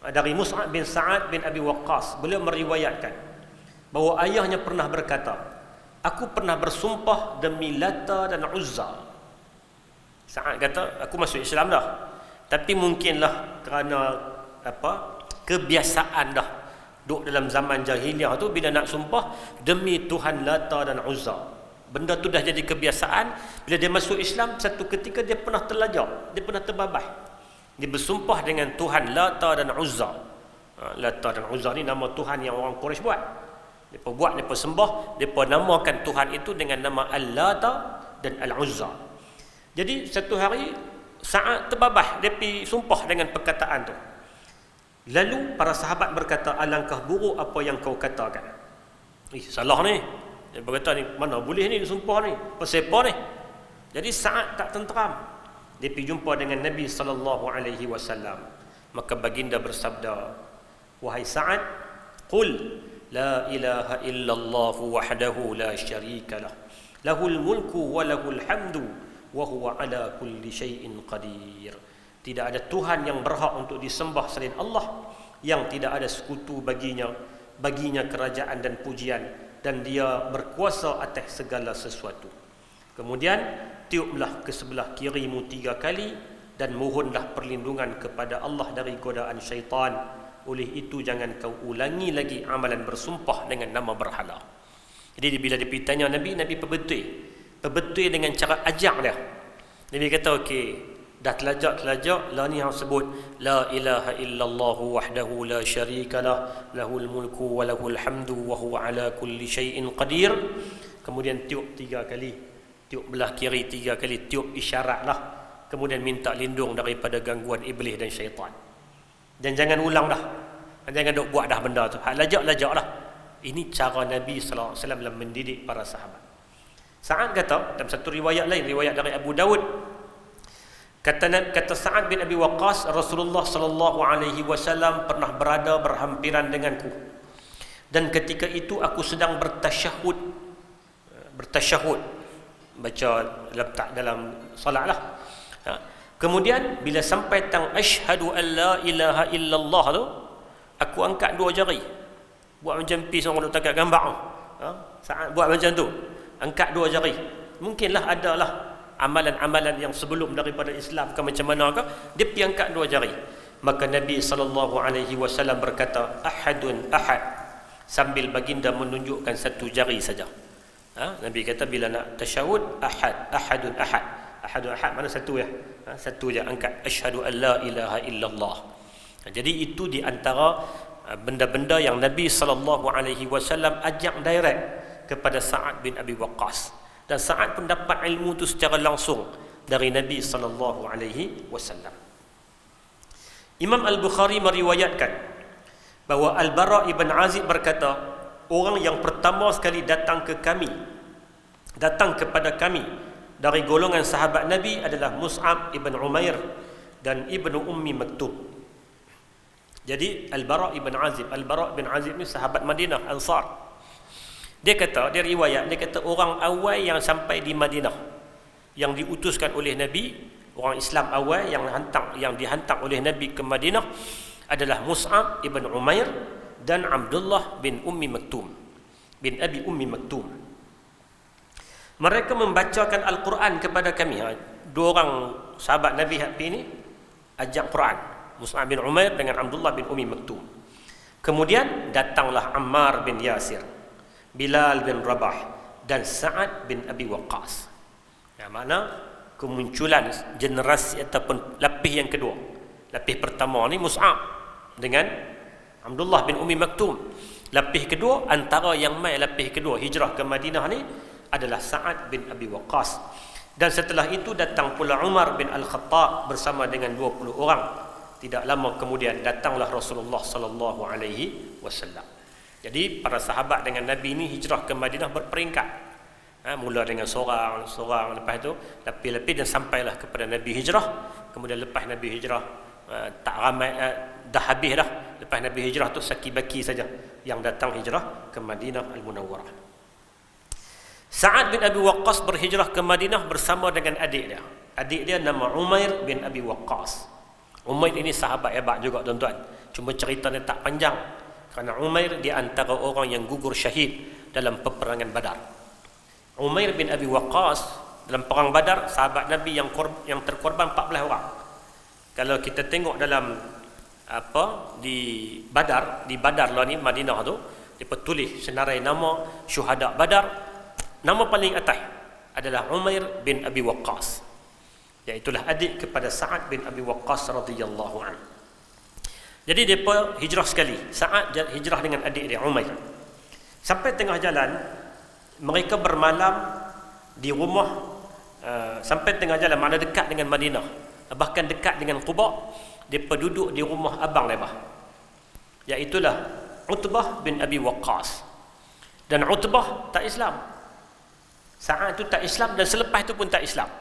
Dari Mus'ab bin Sa'ad bin Abi Waqqas, beliau meriwayatkan bahawa ayahnya pernah berkata, aku pernah bersumpah demi Lata dan Uzza. Sa'ad kata, aku masuk Islam dah, tapi mungkinlah kerana kebiasaan dah duduk dalam zaman jahiliah tu, bila nak sumpah demi Tuhan Lata dan Uzza, benda tu dah jadi kebiasaan. Bila dia masuk Islam, satu ketika dia pernah terlajak, dia pernah terbabah. Dia bersumpah dengan Tuhan Lata dan Uzza. Lata dan Uzza ni nama Tuhan yang orang Quraisy buat. Mereka buat, mereka sembah, mereka namakan Tuhan itu dengan nama Al-Lata dan Al-Uzza. Jadi satu hari Sa'ad terbabah, dia pergi sumpah dengan perkataan tu. Lalu para sahabat berkata, alangkah buruk apa yang kau katakan. Salah ni. Dia berkata, ni mana boleh ni sumpah ni, pasal apa ni? Jadi Sa'ad tak tenteram. Dia pergi jumpa dengan Nabi SAW. Maka baginda bersabda, wahai Sa'ad, qul la ilaha illallah wahdahu la syarika lah, lahul mulku wa lahul hamdu wa huwa ala kulli syai'in qadir. Tidak ada Tuhan yang berhak untuk disembah selain Allah, yang tidak ada sekutu baginya kerajaan dan pujian, dan dia berkuasa atas segala sesuatu. Kemudian tiuplah ke sebelah kirimu 3 kali dan mohonlah perlindungan kepada Allah dari godaan syaitan. Oleh itu jangan kau ulangi lagi amalan bersumpah dengan nama berhala. Jadi bila dia pergi tanya Nabi, Nabi perbetul dengan cara ajak dia. Nabi kata, okey, dah telajak lah ni yang sebut la ilaha illallah wahdahu la syarikalah, lahul mulku wa lahul hamdu wa huwa ala kulli syai'in qadir. Kemudian tiup 3 kali, tiup belah kiri 3 kali, tiup isyarat lah. Kemudian minta lindung daripada gangguan iblis dan syaitan. Dan jangan ulang dah, jangan duk buat dah benda tu, lajak lah. Ini cara Nabi SAW dalam mendidik para sahabat. Sa'ad kata dalam satu riwayat lain, riwayat dari Abu Dawud, kata Sa'ad bin Abi Waqqas, Rasulullah SAW pernah berada berhampiran denganku, dan ketika itu aku sedang bertasyahud, baca letak dalam salat lah. Kemudian bila sampai tang asyhadu an la ilaha illallah tu, aku angkat 2 jari, buat macam pis orang duk tangkap gambar tu. Saat buat macam tu, angkat 2 jari. Mungkinlah adalah amalan-amalan yang sebelum daripada Islam ke macam mana ke, dia pergi angkat 2 jari. Maka Nabi SAW berkata, ahadun ahad, sambil baginda menunjukkan 1 jari saja. Nabi kata bila nak tasyahud, ahadun ahad. Ahadun ahad mana 1 ya? 1 je angkat, asyhadu an la ilaha illallah. Jadi itu di antara benda-benda yang Nabi SAW ajak direct kepada Sa'ad bin Abi Waqqas, dan Sa'ad pun dapat ilmu itu secara langsung dari Nabi SAW. Imam Al-Bukhari meriwayatkan bahawa Al-Bara ibn Azib berkata, orang yang pertama sekali datang kepada kami dari golongan sahabat Nabi adalah Mus'ab ibn Umair dan Ibnu Ummi Maktum. Jadi Al-Bara' ibn Azib ni sahabat Madinah Ansar. Dia riwayat, orang awal yang sampai di Madinah yang diutuskan oleh Nabi, orang Islam awal yang dihantar oleh Nabi ke Madinah adalah Mus'ab ibn Umair dan Abdullah bin Ummi Maktum, bin Abi Ummi Maktum. Mereka membacakan Al-Quran kepada kami. Dua orang sahabat Nabi ini ajak Quran, Mus'ab bin Umair dengan Abdullah bin Ummi Maktum. Kemudian datanglah Ammar bin Yasir, Bilal bin Rabah dan Sa'ad bin Abi Waqqas. Yang mana kemunculan generasi ataupun lapis yang kedua. Lapis pertama ni Mus'ab dengan Abdullah bin Ummi Maktum. Lapis kedua, antara yang mai lapis kedua hijrah ke Madinah ni adalah Sa'ad bin Abi Waqqas. Dan setelah itu datang pula Umar bin Al-Khattab bersama dengan 20 orang. Tidak lama kemudian datanglah Rasulullah sallallahu alaihi wasallam. Jadi para sahabat dengan Nabi ini hijrah ke Madinah berperingkat. Mula dengan seorang, lepas itu lapis-lapis dan sampailah kepada Nabi hijrah. Kemudian lepas Nabi hijrah tak ramai, dah habis dah. Lepas Nabi hijrah tu saki-baki saja yang datang hijrah ke Madinah Al-Munawwarah. Sa'ad bin Abi Waqqas berhijrah ke Madinah bersama dengan adik dia. Adik dia nama Umair bin Abi Waqqas. Umair ini sahabat hebat juga tuan-tuan. Cuma ceritanya tak panjang. Kerana Umair di antara orang yang gugur syahid dalam peperangan Badar. Umair bin Abi Waqqas dalam perang Badar, sahabat Nabi yang terkorban 14 orang. Kalau kita tengok dalam di Badar lah ni Madinah tu, dia tulis senarai nama syuhada Badar. Nama paling atas adalah Umair bin Abi Waqqas, iaitulah adik kepada Sa'ad bin Abi Waqqas radhiyallahu anhu. Jadi depa hijrah sekali. Sa'ad hijrah dengan adik dia Umair. Sampai tengah jalan mereka bermalam di rumah, sampai tengah jalan mana dekat dengan Madinah, bahkan dekat dengan Quba. Depa duduk di rumah abang mereka, iaitulah Utbah bin Abi Waqqas. Dan Utbah tak Islam. Sa'ad tu tak Islam dan selepas itu pun tak Islam.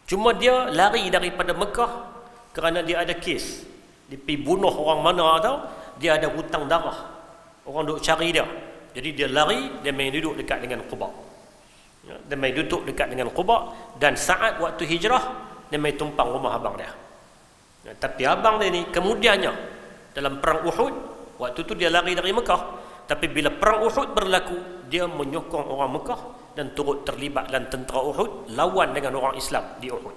Cuma dia lari daripada Mekah kerana dia ada kes. Dia pergi bunuh orang mana tahu, dia ada hutang darah. Orang duk cari dia. Jadi dia lari, dia main duduk dekat dengan Quba. Dia main duduk dekat dengan Quba, dan Sa'ad waktu hijrah dia main tumpang rumah abang dia. Tapi abang dia ni kemudiannya dalam perang Uhud, waktu tu dia lari dari Mekah, tapi bila perang Uhud berlaku, dia menyokong orang Mekah dan turut terlibat dalam tentera Uhud, lawan dengan orang Islam di Uhud,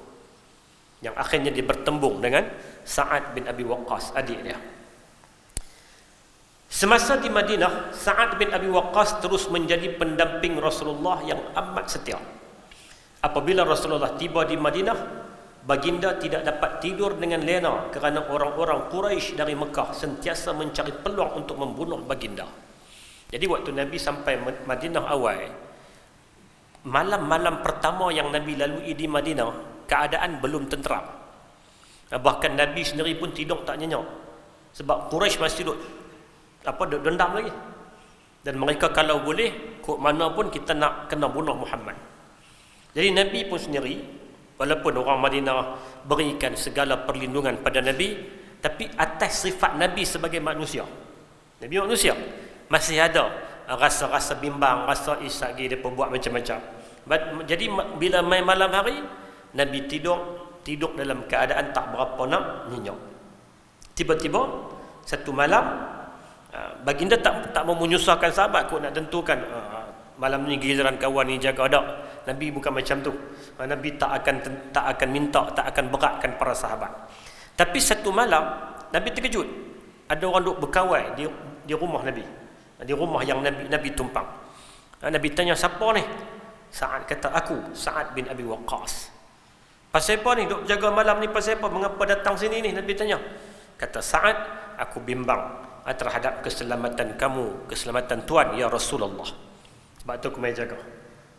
yang akhirnya dia bertembung dengan Sa'ad bin Abi Waqqas, adik dia. Semasa di Madinah, Sa'ad bin Abi Waqqas terus menjadi pendamping Rasulullah yang amat setia. Apabila Rasulullah tiba di Madinah, baginda tidak dapat tidur dengan lena kerana orang-orang Quraisy dari Mekah sentiasa mencari peluang untuk membunuh baginda. Jadi waktu Nabi sampai Madinah awal, malam-malam pertama yang Nabi lalui di Madinah, keadaan belum tenteram. Bahkan Nabi sendiri pun tidur tak nyenyak, sebab Quraisy masih duduk dendam lagi. Dan mereka kalau boleh, kok mana pun kita nak kena bunuh Muhammad. Jadi Nabi pun sendiri, walaupun orang Madinah berikan segala perlindungan pada Nabi, tapi atas sifat Nabi sebagai manusia, Nabi manusia, masih ada rasa-rasa bimbang, rasa isak dia buat macam-macam. Jadi bila main malam hari, Nabi tidur dalam keadaan tak berapa nak nyenyak. Tiba-tiba satu malam, baginda tak mau menyusahkan sahabat kok nak tentukan malam ni giliran kawan ni jaga ada. Nabi bukan macam tu. Nabi tak akan minta, tak akan beratkan para sahabat. Tapi satu malam Nabi terkejut, ada orang duk berkawal di rumah Nabi, di rumah yang Nabi tumpang. Nabi tanya, siapa ni? Sa'ad kata, aku Sa'ad bin Abi Waqqas. Pasal apa ni duk jaga malam ni, pasal apa, mengapa datang sini ni? Nabi tanya. Kata Sa'ad, aku bimbang terhadap keselamatan kamu, keselamatan tuan ya Rasulullah, sebab tu aku main jaga.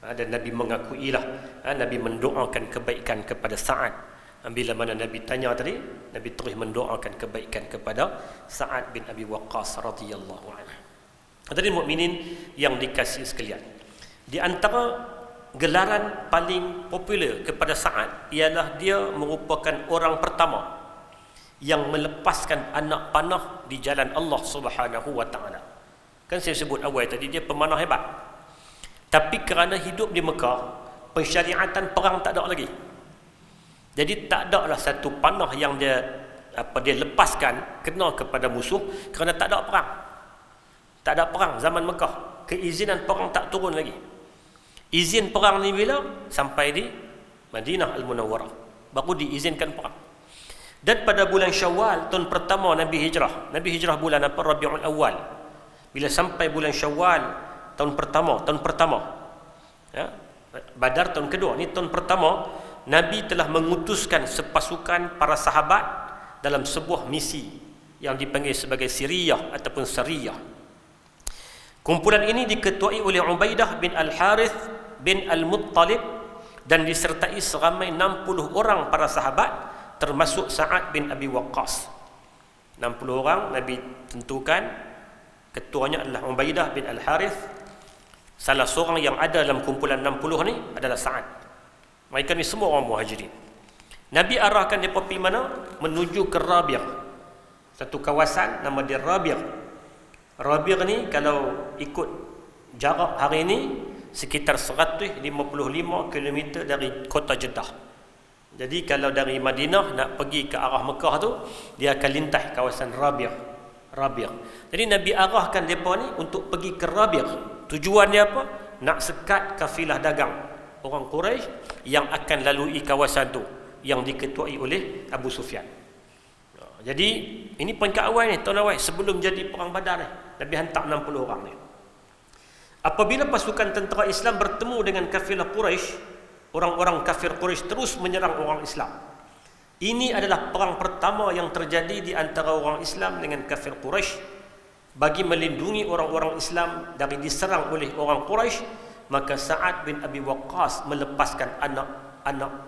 Dan Nabi mengakuilah, Nabi mendoakan kebaikan kepada Sa'ad. Bila mana Nabi tanya tadi, Nabi terus mendoakan kebaikan kepada Sa'ad bin Abi Waqqas radhiyallahu anhu. Hadirin mukminin yang dikasihi sekalian, di antara gelaran paling popular kepada Sa'ad ialah dia merupakan orang pertama yang melepaskan anak panah di jalan Allah Subhanahu wa taala. Kan saya sebut awal tadi dia pemanah hebat. Tapi kerana hidup di Mekah, pensyariatan perang tak ada lagi. Jadi tak ada lah satu panah yang dia lepaskan kena kepada musuh kerana tak ada perang. Tak ada perang zaman Mekah. Keizinan perang tak turun lagi. Izin perang ni bila? Sampai di Madinah Al-Munawwarah. Baru diizinkan perang. Dan pada bulan Syawal tahun pertama Nabi Hijrah. Nabi Hijrah bulan apa? Rabiul Awal. Bila sampai bulan Syawal tahun pertama. Ya, Badar tahun kedua. Ni tahun pertama Nabi telah mengutuskan sepasukan para sahabat dalam sebuah misi yang dipanggil sebagai Siriyah ataupun Sariyah. Kumpulan ini diketuai oleh Ubaidah bin Al-Harith bin Al-Muttalib dan disertai seramai 60 orang para sahabat termasuk Sa'ad bin Abi Waqqas. 60 orang Nabi tentukan, ketuanya adalah Ubaidah bin Al-Harith. Salah seorang yang ada dalam kumpulan 60 ni adalah Sa'ad. Mereka ni semua orang muhajirin. Nabi arahkan mereka pergi mana? Menuju ke Rabi'. Satu kawasan nama dia Rabi'. Rabi' ni kalau ikut jarak hari ini sekitar 155 km dari kota Jeddah. Jadi kalau dari Madinah nak pergi ke arah Mekah tu, dia akan lintas kawasan Rabi'. Jadi Nabi arahkan mereka ni untuk pergi ke Rabi'. Tujuan dia apa? Nak sekat kafilah dagang orang Quraisy yang akan lalui kawasan tu yang diketuai oleh Abu Sufyan. Jadi ini peringkat awal ni, tahun awal sebelum jadi perang Badar ni. Nabi hantar 60 orang ni. Apabila pasukan tentera Islam bertemu dengan kafilah Quraisy, orang-orang kafir Quraisy terus menyerang orang Islam. Ini adalah perang pertama yang terjadi di antara orang Islam dengan kafir Quraisy. Bagi melindungi orang-orang Islam dari diserang oleh orang Quraisy, maka Sa'ad bin Abi Waqqas melepaskan anak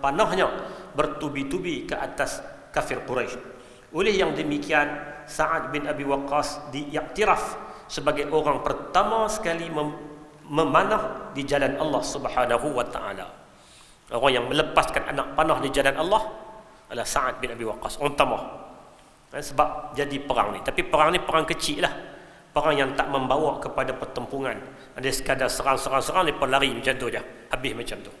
panahnya bertubi-tubi ke atas kafir Quraisy. Oleh yang demikian, Sa'ad bin Abi Waqqas diiktiraf sebagai orang pertama sekali memanah di jalan Allah Subhanahu wa taala. Orang yang melepaskan anak panah di jalan Allah adalah Sa'ad bin Abi Waqqas, orang pertama. Sebab jadi perang ni. Tapi perang ni perang kecil lah. Perang yang tak membawa kepada pertempuran. Ada sekadar serang-serang, mereka lari macam tu je. Habis macam tu.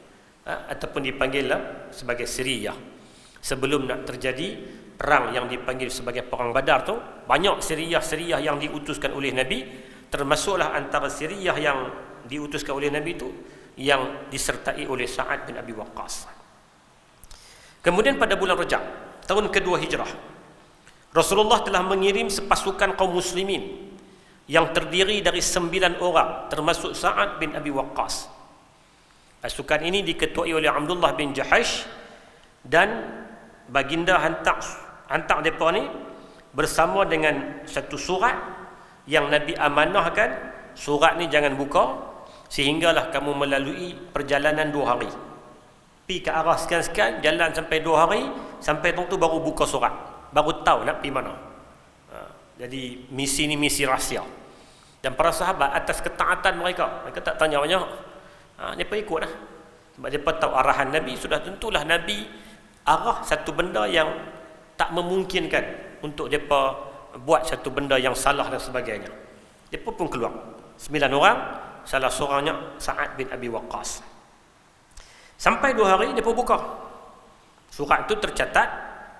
Ataupun dipanggil lah sebagai Siriyah. Sebelum nak terjadi perang yang dipanggil sebagai perang Badar tu, banyak Siriyah yang diutuskan oleh Nabi. Termasuklah antara Siriyah yang diutuskan oleh Nabi tu yang disertai oleh Sa'ad bin Abi Waqqas. Kemudian pada bulan Rajab tahun kedua Hijrah, Rasulullah telah mengirim sepasukan kaum muslimin yang terdiri dari 9 orang termasuk Sa'ad bin Abi Waqqas. Pasukan ini diketuai oleh Abdullah bin Jahash dan baginda hantar mereka ni bersama dengan satu surat yang Nabi amanahkan. Surat ni jangan buka sehinggalah kamu melalui perjalanan 2 hari. Pergi ke arah sekian-sekian, jalan sampai 2 hari, sampai tu baru buka surat, baru tahu nak pergi mana. Jadi misi ni misi rahsia. Dan para sahabat atas ketaatan mereka tak tanya banyak. Mereka ikut lah. Sebab mereka tahu arahan Nabi, sudah tentulah Nabi arah satu benda yang tak memungkinkan untuk mereka buat satu benda yang salah dan sebagainya. Mereka pun keluar 9 orang, salah seorangnya Sa'ad bin Abi Waqqas. Sampai 2 hari mereka buka surat itu. Tercatat,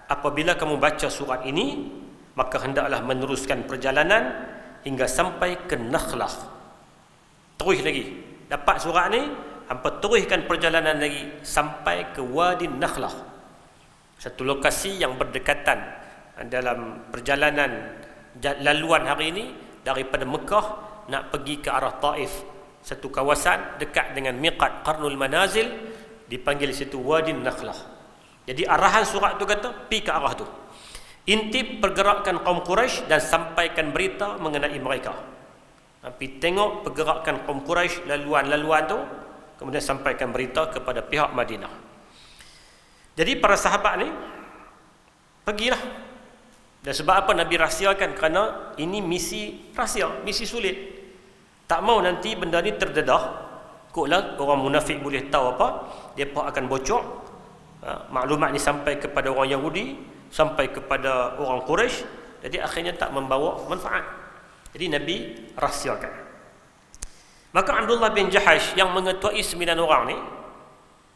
apabila kamu baca surat ini, maka hendaklah meneruskan perjalanan hingga sampai ke Nakhlah. Terus lagi dapat surat ni, hampa teruskan perjalanan lagi sampai ke Wadi Nakhlah, satu lokasi yang berdekatan dalam perjalanan laluan hari ini daripada Mekah nak pergi ke arah Taif. Satu kawasan dekat dengan miqat Qarnul Manazil, dipanggil situ Wadi Nakhlah. Jadi arahan surat tu kata pergi ke arah tu, intip pergerakan kaum Quraisy dan sampaikan berita mengenai mereka. Tapi tengok pergerakan kaum Quraisy laluan-laluan tu, kemudian sampaikan berita kepada pihak Madinah. Jadi para sahabat ni pergilah. Dan sebab apa Nabi rahsiakan? Kerana ini misi rahsia, misi sulit. Tak mau nanti benda ni terdedah. Kuklah orang munafik boleh tahu apa, depa akan bocor. Maklumat ni sampai kepada orang Yahudi, sampai kepada orang Quraisy, jadi akhirnya tak membawa manfaat. Jadi Nabi rahsiakan. Maka Abdullah bin Jahash yang mengetuai 9 orang ni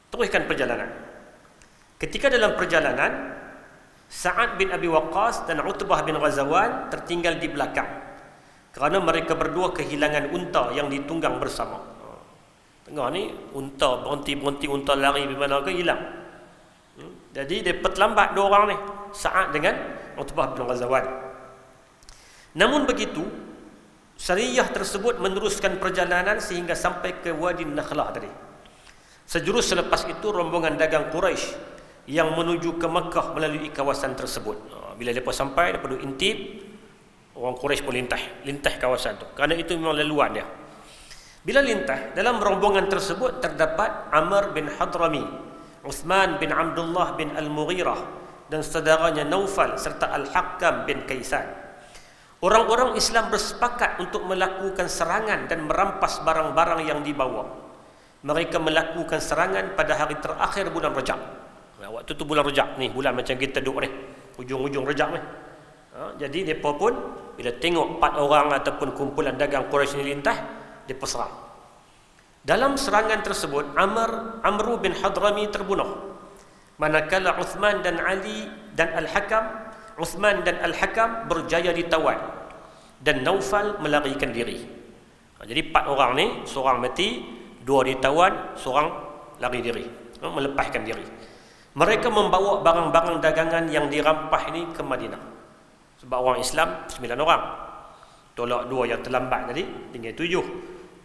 teruskan perjalanan. Ketika dalam perjalanan, Sa'ad bin Abi Waqqas dan Utbah bin Ghazwan tertinggal di belakang kerana mereka berdua kehilangan unta yang ditunggang bersama. Tengah ni unta berhenti unta lari di mana ke hilang. Jadi dia terlambat dua orang ni, Sa'ad dengan Utbah bin Ghazwan. Namun begitu, sariyah tersebut meneruskan perjalanan sehingga sampai ke Wadi Nakhlah tadi. Sejurus selepas itu rombongan dagang Quraisy yang menuju ke Mekah melalui kawasan tersebut. Bila mereka sampai daripada Intib, orang Quraisy pun lintah kawasan tu. Kerana itu memang laluan dia. Bila lintah, dalam rombongan tersebut terdapat Amr bin Hadrami, Uthman bin Abdullah bin Al-Mughirah dan saudaranya Naufal serta Al-Hakam bin Kaisan. Orang-orang Islam bersepakat untuk melakukan serangan dan merampas barang-barang yang dibawa. Mereka melakukan serangan pada hari terakhir bulan Rajab. Waktu tu bulan Rajab ni, bulan macam kita duduk ni, hujung-hujung Rajab ni. Jadi mereka pun bila tengok 4 orang ataupun kumpulan dagang Quraisy ni lintah, mereka serang. Dalam serangan tersebut, Amr bin Hadrami terbunuh. Manakala Uthman dan Ali dan Uthman dan Al-Hakam berjaya ditawan dan Naufal melarikan diri. Jadi 4 orang ni, seorang mati, 2 ditawan, seorang lari diri, melepaskan diri. Mereka membawa barang-barang dagangan yang dirampas ini ke Madinah. Sebab orang Islam 9 orang, tolak 2 yang terlambat tadi, tinggal 7.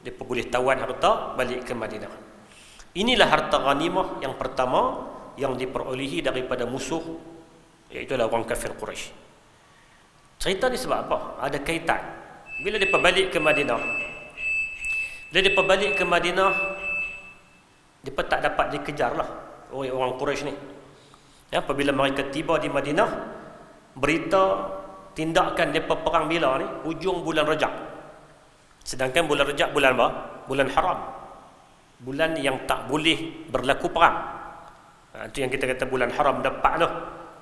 Mereka boleh tawan harta balik ke Madinah. Inilah harta ghanimah yang pertama yang diperolehi daripada musuh, iaitu orang kafir Quraisy. Cerita ni sebab apa? Ada kaitan. Bila mereka balik ke Madinah, mereka tak dapat dikejar lah oleh orang Quraisy ni. Apabila mereka tiba di Madinah, berita tindakan mereka perang bila ni? Hujung bulan Rajab. Sedangkan bulan Rajab bulan apa? Bulan haram. Bulan yang tak boleh berlaku perang. Itu yang kita kata bulan haram dapat tu.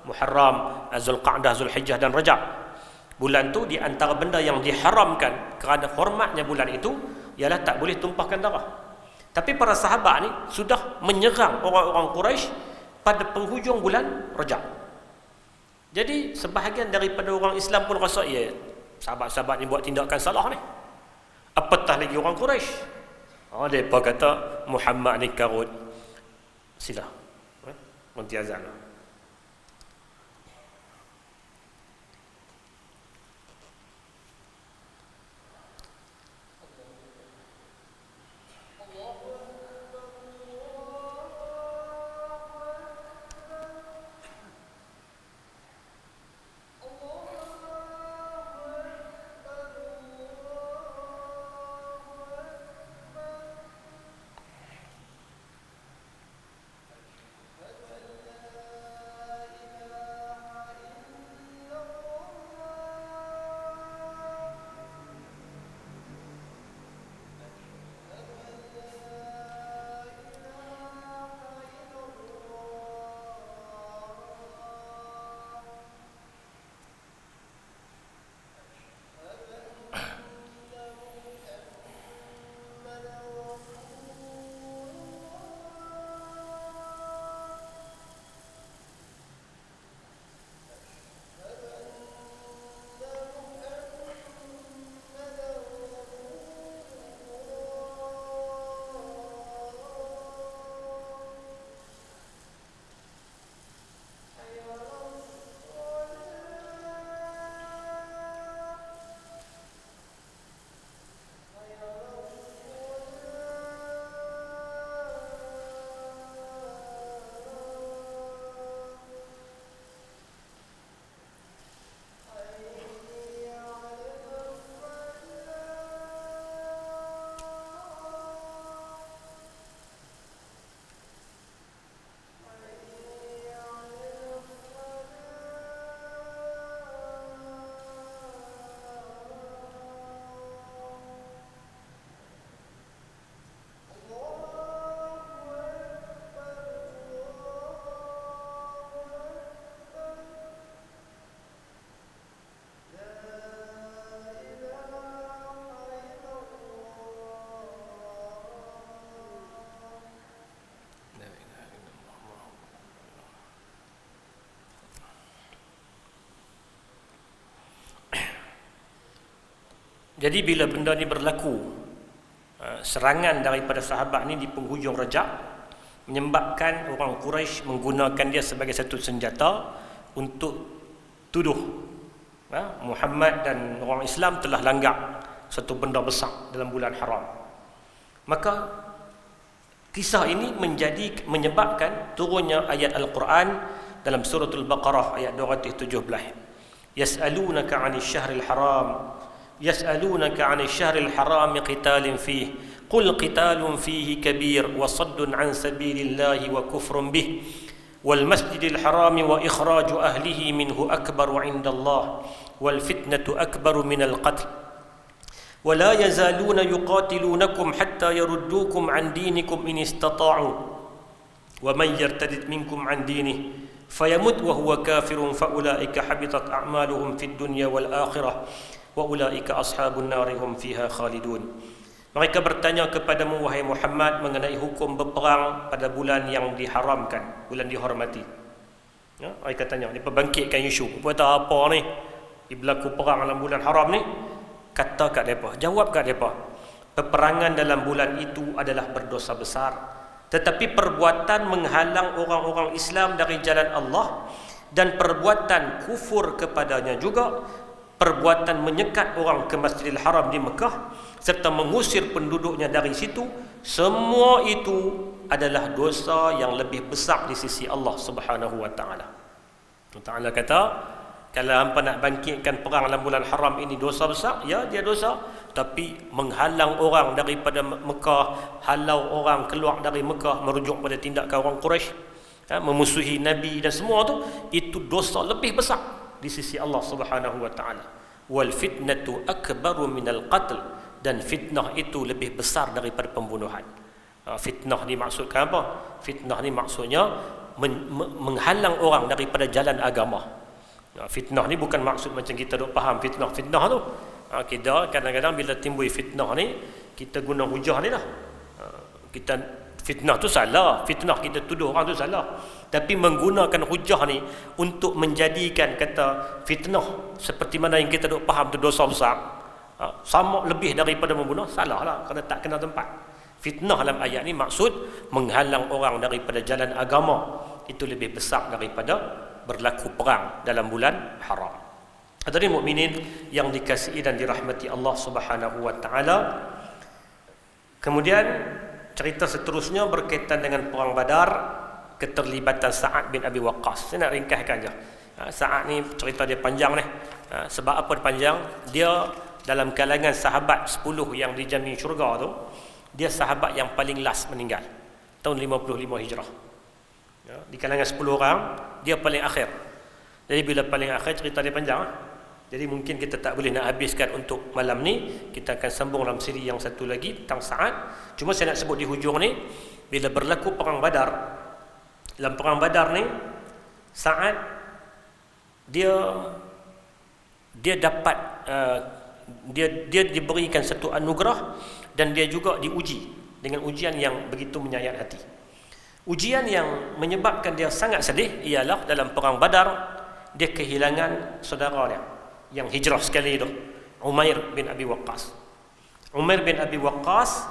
Muharram, Zulqa'dah, Zulhijjah dan Rajab. Bulan tu di antara benda yang diharamkan kerana hormatnya bulan itu ialah tak boleh tumpahkan darah. Tapi para sahabat ni sudah menyerang orang-orang Quraisy pada penghujung bulan Rajab. Jadi sebahagian daripada orang Islam pun rasa, ya, sahabat-sahabat ni buat tindakan salah ni. Apatah lagi orang Quraisy. Mereka kata Muhammad ni karut. Sila. Berhenti azan. Jadi bila benda ni berlaku, serangan daripada sahabat ni di penghujung Rajab menyebabkan orang Quraisy menggunakan dia sebagai satu senjata untuk tuduh Muhammad dan orang Islam telah langgar satu benda besar dalam bulan haram. Maka kisah ini menyebabkan turunnya ayat Al-Quran dalam surah Al-Baqarah ayat 217. Yas'alunaka 'anil syahril haram yas'alunaka 'anil syahril haram qitalin fihi qul qitalun fihi kabir wa saddun 'an sabilillahi wa kufrun bih wal masjidil haram wa ikhraju ahlihi minhu akbaru 'indallah wal fitnatu akbaru minal qatl wa la yazaluna yuqatilunakum hatta yaruddukum 'an dinikum in istata'u wa man yartadid minkum 'an dinihi fayamut wa huwa kafirun fa ulaika habitat a'maluhum fid dunya wal akhirah wa ulaika ashabun nar hum fiha khalidun. Mereka bertanya kepadamu wahai Muhammad mengenai hukum berperang pada bulan yang diharamkan, bulan dihormati. Ya, mereka tanya, ni pembangkitkan isu. Buat apa ni? Berlaku perang dalam bulan haram ni? Kata kat depa, jawab kat depa. Peperangan dalam bulan itu adalah berdosa besar. Tetapi perbuatan menghalang orang-orang Islam dari jalan Allah dan perbuatan kufur kepadanya juga, perbuatan menyekat orang ke Masjidil Haram di Mekah serta mengusir penduduknya dari situ, semua itu adalah dosa yang lebih besar di sisi Allah Subhanahu wa taala. Allah Taala kata, kalau hampa nak bangkitkan perang dalam bulan haram ini dosa besar, ya dia dosa, tapi menghalang orang daripada Mekah, halau orang keluar dari Mekah merujuk pada tindakan orang Quraisy, memusuhi Nabi dan semua tu, itu dosa lebih besar di sisi Allah Subhanahu wa taala. Wal fitnatu akbaru minal qatl, dan fitnah itu lebih besar daripada pembunuhan. Fitnah ni maksudkan apa? Fitnah ni maksudnya menghalang orang daripada jalan agama. Fitnah ni bukan maksud macam kita duk faham fitnah tu. Kita kadang-kadang bila timbul fitnah ni, kita guna hujah ni lah. Kita fitnah tu salah, fitnah kita tuduh orang tu salah. Tapi menggunakan hujah ni untuk menjadikan kata fitnah seperti mana yang kita duk faham tu dosa besar, sama lebih daripada membunuh, salah lah, kerana tak kena tempat. Fitnah dalam ayat ni maksud menghalang orang daripada jalan agama, itu lebih besar daripada berlaku perang dalam bulan haram. Hadirin mukminin yang dikasihi dan dirahmati Allah Subhanahu wa taala. Kemudian cerita seterusnya berkaitan dengan perang Badar, keterlibatan Sa'ad bin Abi Waqqas. Saya nak ringkaskan je. Sa'ad ni cerita dia panjang ni. Sebab apa dia panjang? Dia dalam kalangan sahabat 10 yang dijamin syurga tu, dia sahabat yang paling last meninggal tahun 55 Hijrah. Ya, di kalangan 10 orang dia paling akhir. Jadi bila paling akhir cerita dia panjang. Jadi mungkin kita tak boleh nak habiskan untuk malam ni. Kita akan sambung dalam siri yang satu lagi tentang Sa'ad. Cuma saya nak sebut di hujung ni, bila berlaku perang Badar, dalam perang Badar ni Sa'ad dia dapat dia diberikan satu anugerah, dan dia juga diuji dengan ujian yang begitu menyayat hati. Ujian yang menyebabkan dia sangat sedih ialah dalam perang Badar dia kehilangan saudara dia yang hijrah sekali itu, Umair bin Abi Waqqas. Umair bin Abi Waqqas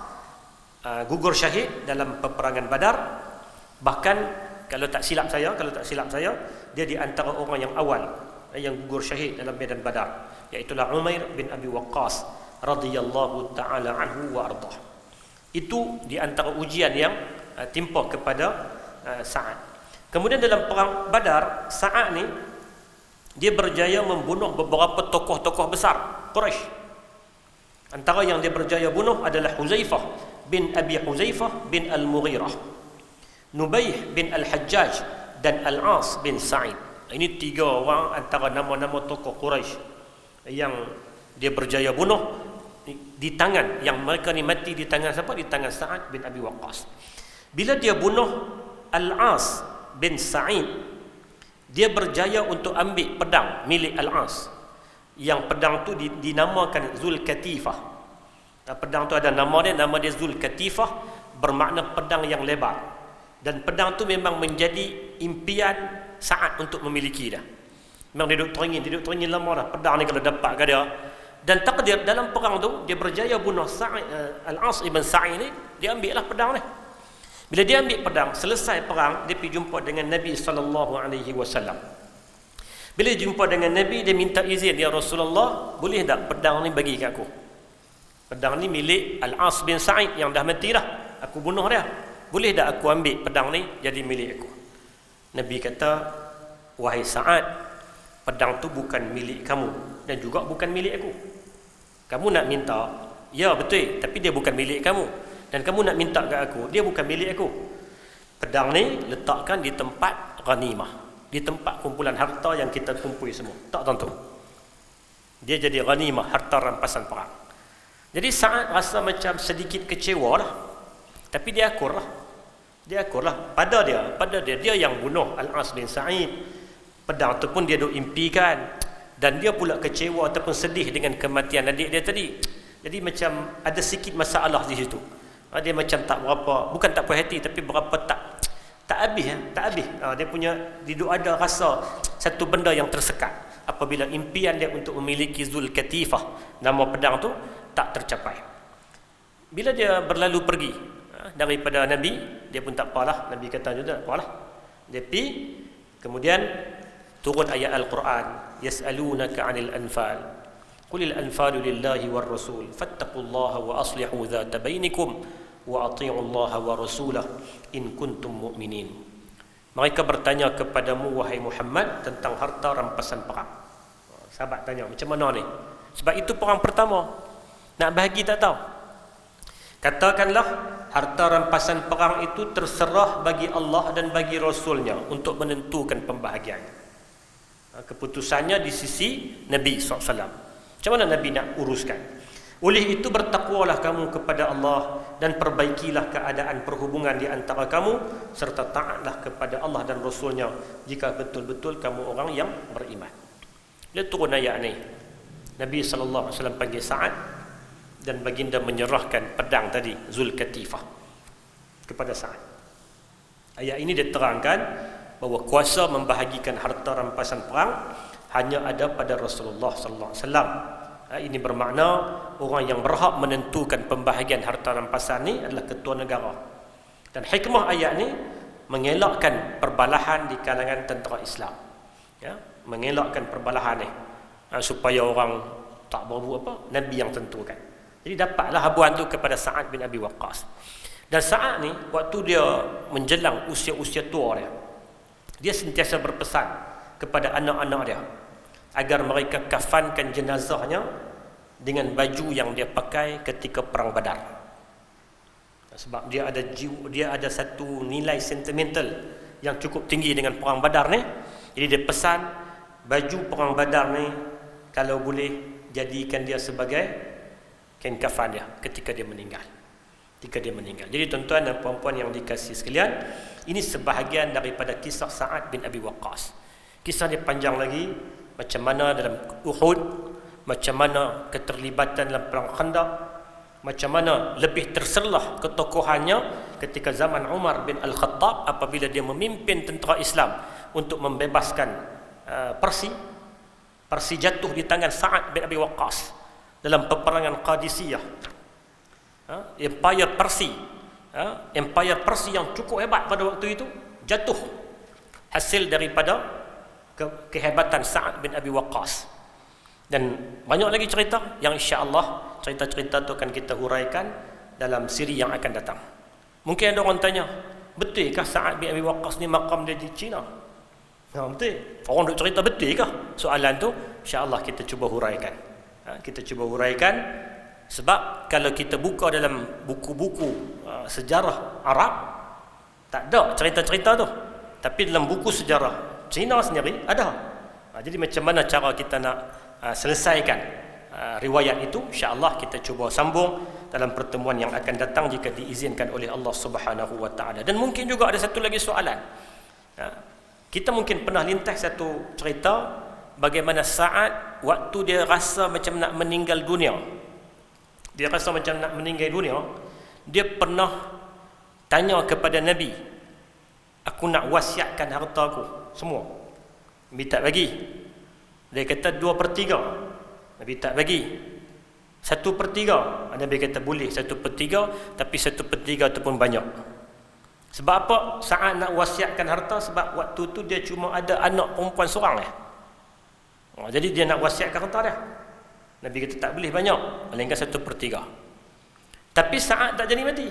gugur syahid dalam peperangan Badar. Bahkan kalau tak silap saya dia di antara orang yang awal yang gugur syahid dalam medan Badar, iaitulah Umair bin Abi Waqqas radhiyallahu taala anhu wa ardah. Itu di antara ujian yang timpa kepada Sa'ad. Kemudian dalam perang Badar, Sa'ad ni dia berjaya membunuh beberapa tokoh-tokoh besar Quraisy. Antara yang dia berjaya bunuh adalah Huzaifah bin Abi Huzaifah bin Al-Mughirah, Nubaih bin Al-Hajjaj, dan Al-As bin Sa'id. Ini 3 orang antara nama-nama tokoh Quraisy yang dia berjaya bunuh di tangan, yang mereka ni mati di tangan siapa? Di tangan Sa'ad bin Abi Waqqas. Bila dia bunuh Al-As bin Sa'id, dia berjaya untuk ambil pedang milik Al-As. Yang pedang tu dinamakan Zulkatifah. Pedang tu ada nama dia Zulkatifah, bermakna pedang yang lebar. Dan pedang tu memang menjadi impian Sa'ad untuk memiliki dah. Memang dia duduk teringin lama dah. Pedang ni kalau dapat ke dia, Dan takdir dalam perang tu dia berjaya bunuh Al-As ibn Sa'id ni, dia ambil lah pedang ni. Bila dia ambil pedang, selesai perang, dia pergi jumpa dengan Nabi SAW. Bila dia jumpa dengan Nabi, dia minta izin, ya Rasulullah, boleh tak pedang ni bagi kat aku? Pedang ni milik Al-As bin Sa'id yang dah mati dah, aku bunuh dia. Boleh tak aku ambil pedang ni jadi milik aku? Nabi kata, wahai Sa'ad, pedang tu bukan milik kamu dan juga bukan milik aku. Kamu nak minta, ya betul, tapi dia bukan milik kamu. Dan kamu nak minta ke aku, dia bukan milik aku. Pedang ni letakkan di tempat ghanimah, di tempat kumpulan harta yang kita kumpul semua. Tak tentu. Dia jadi ghanimah, harta rampasan perang. Jadi Sa'ad rasa macam sedikit kecewa lah. Tapi dia akur lah. Dia akur lah. Pada dia yang bunuh Al-As bin Sa'id. Pedang tu pun dia duk impikan. Dan dia pula kecewa ataupun sedih dengan kematian adik dia tadi. Jadi macam ada sikit masalah di situ. Dia macam tak berapa, bukan tak puas hati, tapi berapa tak habis. Dia punya, dia ada rasa satu benda yang tersekat apabila impian dia untuk memiliki Zulkatifah, nama pedang tu, tak tercapai. Bila dia berlalu pergi daripada Nabi, dia pun tak apalah. Nabi kata juga tak apalah. Dia pergi, kemudian turun ayat Al-Quran, yas'alunaka 'anil anfal qulil anfalu lillahi war rasul fattaqullaha wa aslihu dhata bainikum wa ati'u allaha wa rasulah in kuntum mu'minin. Mereka bertanya kepadamu wahai Muhammad tentang harta rampasan perang. Sahabat tanya, macam mana ni? Sebab itu perang pertama, nak bahagi tak tahu. Katakanlah harta rampasan perang itu terserah bagi Allah dan bagi Rasulnya untuk menentukan pembahagiannya. Keputusannya di sisi Nabi SAW. Macam mana Nabi nak uruskan? Oleh itu bertakwalah kamu kepada Allah dan perbaikilah keadaan perhubungan di antara kamu, serta taatlah kepada Allah dan Rasulnya jika betul-betul kamu orang yang beriman. Dia turun ayat ni, Nabi SAW panggil Sa'ad dan baginda menyerahkan pedang tadi, Zulkatifah, kepada Sa'ad. Ayat ini diterangkan bahawa kuasa membahagikan harta rampasan perang hanya ada pada Rasulullah sallallahu alaihi wasallam. Ini bermakna orang yang berhak menentukan pembahagian harta rampasan ni adalah ketua negara. Dan hikmah ayat ni mengelakkan perbalahan di kalangan tentera Islam. Ya, mengelakkan perbalahan ni supaya orang tak berbuat apa, Nabi yang tentukan. Jadi dapatlah habuan tu kepada Sa'ad bin Abi Waqqas. Dan Sa'ad ni waktu dia menjelang usia-usia tua dia sentiasa berpesan kepada anak-anak dia agar mereka kafankan jenazahnya dengan baju yang dia pakai ketika perang Badar. Sebab dia ada satu nilai sentimental yang cukup tinggi dengan perang Badar ni. Jadi dia pesan baju perang Badar ni kalau boleh jadikan dia sebagai kain kafan dia ketika dia meninggal. Jadi tuan-tuan dan puan-puan yang dikasihi sekalian, ini sebahagian daripada kisah Sa'ad bin Abi Waqqas. Kisah dia panjang lagi, macam mana dalam Uhud, macam mana keterlibatan dalam perang Khandaq, macam mana lebih terserlah ketokohannya ketika zaman Umar bin Al-Khattab apabila dia memimpin tentera Islam untuk membebaskan Parsi jatuh di tangan Sa'ad bin Abi Waqqas dalam peperangan Qadisiyah. Empire Parsi yang cukup hebat pada waktu itu jatuh hasil daripada kehebatan Sa'ad bin Abi Waqqas. Dan banyak lagi cerita yang insya-Allah cerita-cerita itu akan kita huraikan dalam siri yang akan datang. Mungkin ada orang tanya, betulkah Sa'ad bin Abi Waqqas ni makam dia di China? Betul. Orang duk cerita betulkah? Soalan tu insya-Allah kita cuba huraikan. Sebab kalau kita buka dalam buku-buku sejarah Arab, tak ada cerita-cerita tu. Tapi dalam buku sejarah Cina sendiri ada. Jadi macam mana cara kita nak selesaikan riwayat itu, insya-Allah kita cuba sambung dalam pertemuan yang akan datang jika diizinkan oleh Allah Subhanahu wa taala. Dan mungkin juga ada satu lagi soalan. Kita mungkin pernah lintas satu cerita bagaimana Sa'ad waktu dia rasa macam nak meninggal dunia. Dia pernah tanya kepada Nabi, aku nak wasiatkan harta aku semua. Nabi tak bagi. Dia kata 2/3. Nabi tak bagi. 1/3. Nabi kata boleh 1/3, tapi 1/3 tu pun banyak. Sebab apa Sa'ad nak wasiatkan harta? Sebab waktu tu dia cuma ada anak perempuan seorang jadi dia nak wasiatkan harta dia. Nabi kata tak boleh banyak, melainkan 1/3. Tapi Sa'ad tak jadi mati.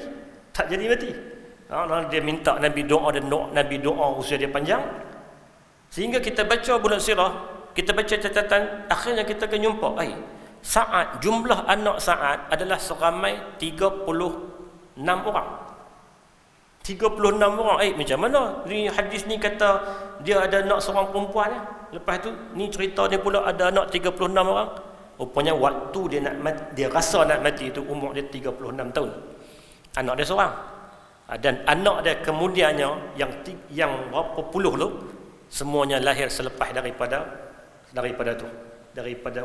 Dia minta Nabi doa, dan Nabi doa usia dia panjang. Sehingga kita baca bulan sirah, kita baca catatan, akhirnya kita akan jumpa Sa'ad, jumlah anak Sa'ad adalah seramai 36 orang. 36 orang. Macam mana ni hadis ni kata dia ada anak seorang perempuan lepas tu ni cerita dia pula ada anak 36 orang. Rupanya waktu dia nak mati, dia rasa nak mati itu umur dia 36 tahun. Anak dia seorang. Dan anak dia kemudiannya yang berapa puluh tu semuanya lahir selepas daripada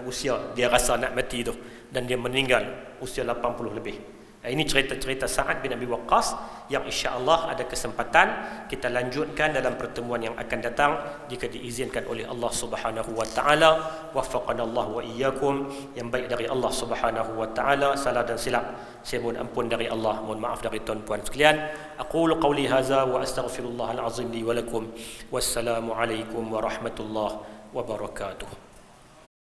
usia dia rasa nak mati tu, dan dia meninggal usia 80 lebih. Ini cerita-cerita Sa'ad bin Abi Waqqas yang insya-Allah ada kesempatan kita lanjutkan dalam pertemuan yang akan datang jika diizinkan oleh Allah Subhanahu wa taala. Waffaqana Allah wa iyyakum. Yang baik dari Allah Subhanahu wa taala, salah dan silap saya mohon ampun dari Allah, mohon maaf dari tuan-puan sekalian. Aqulu qawli hadza wa astaghfirullahal azim li wa lakum. Wassalamu alaikum warahmatullahi wabarakatuh.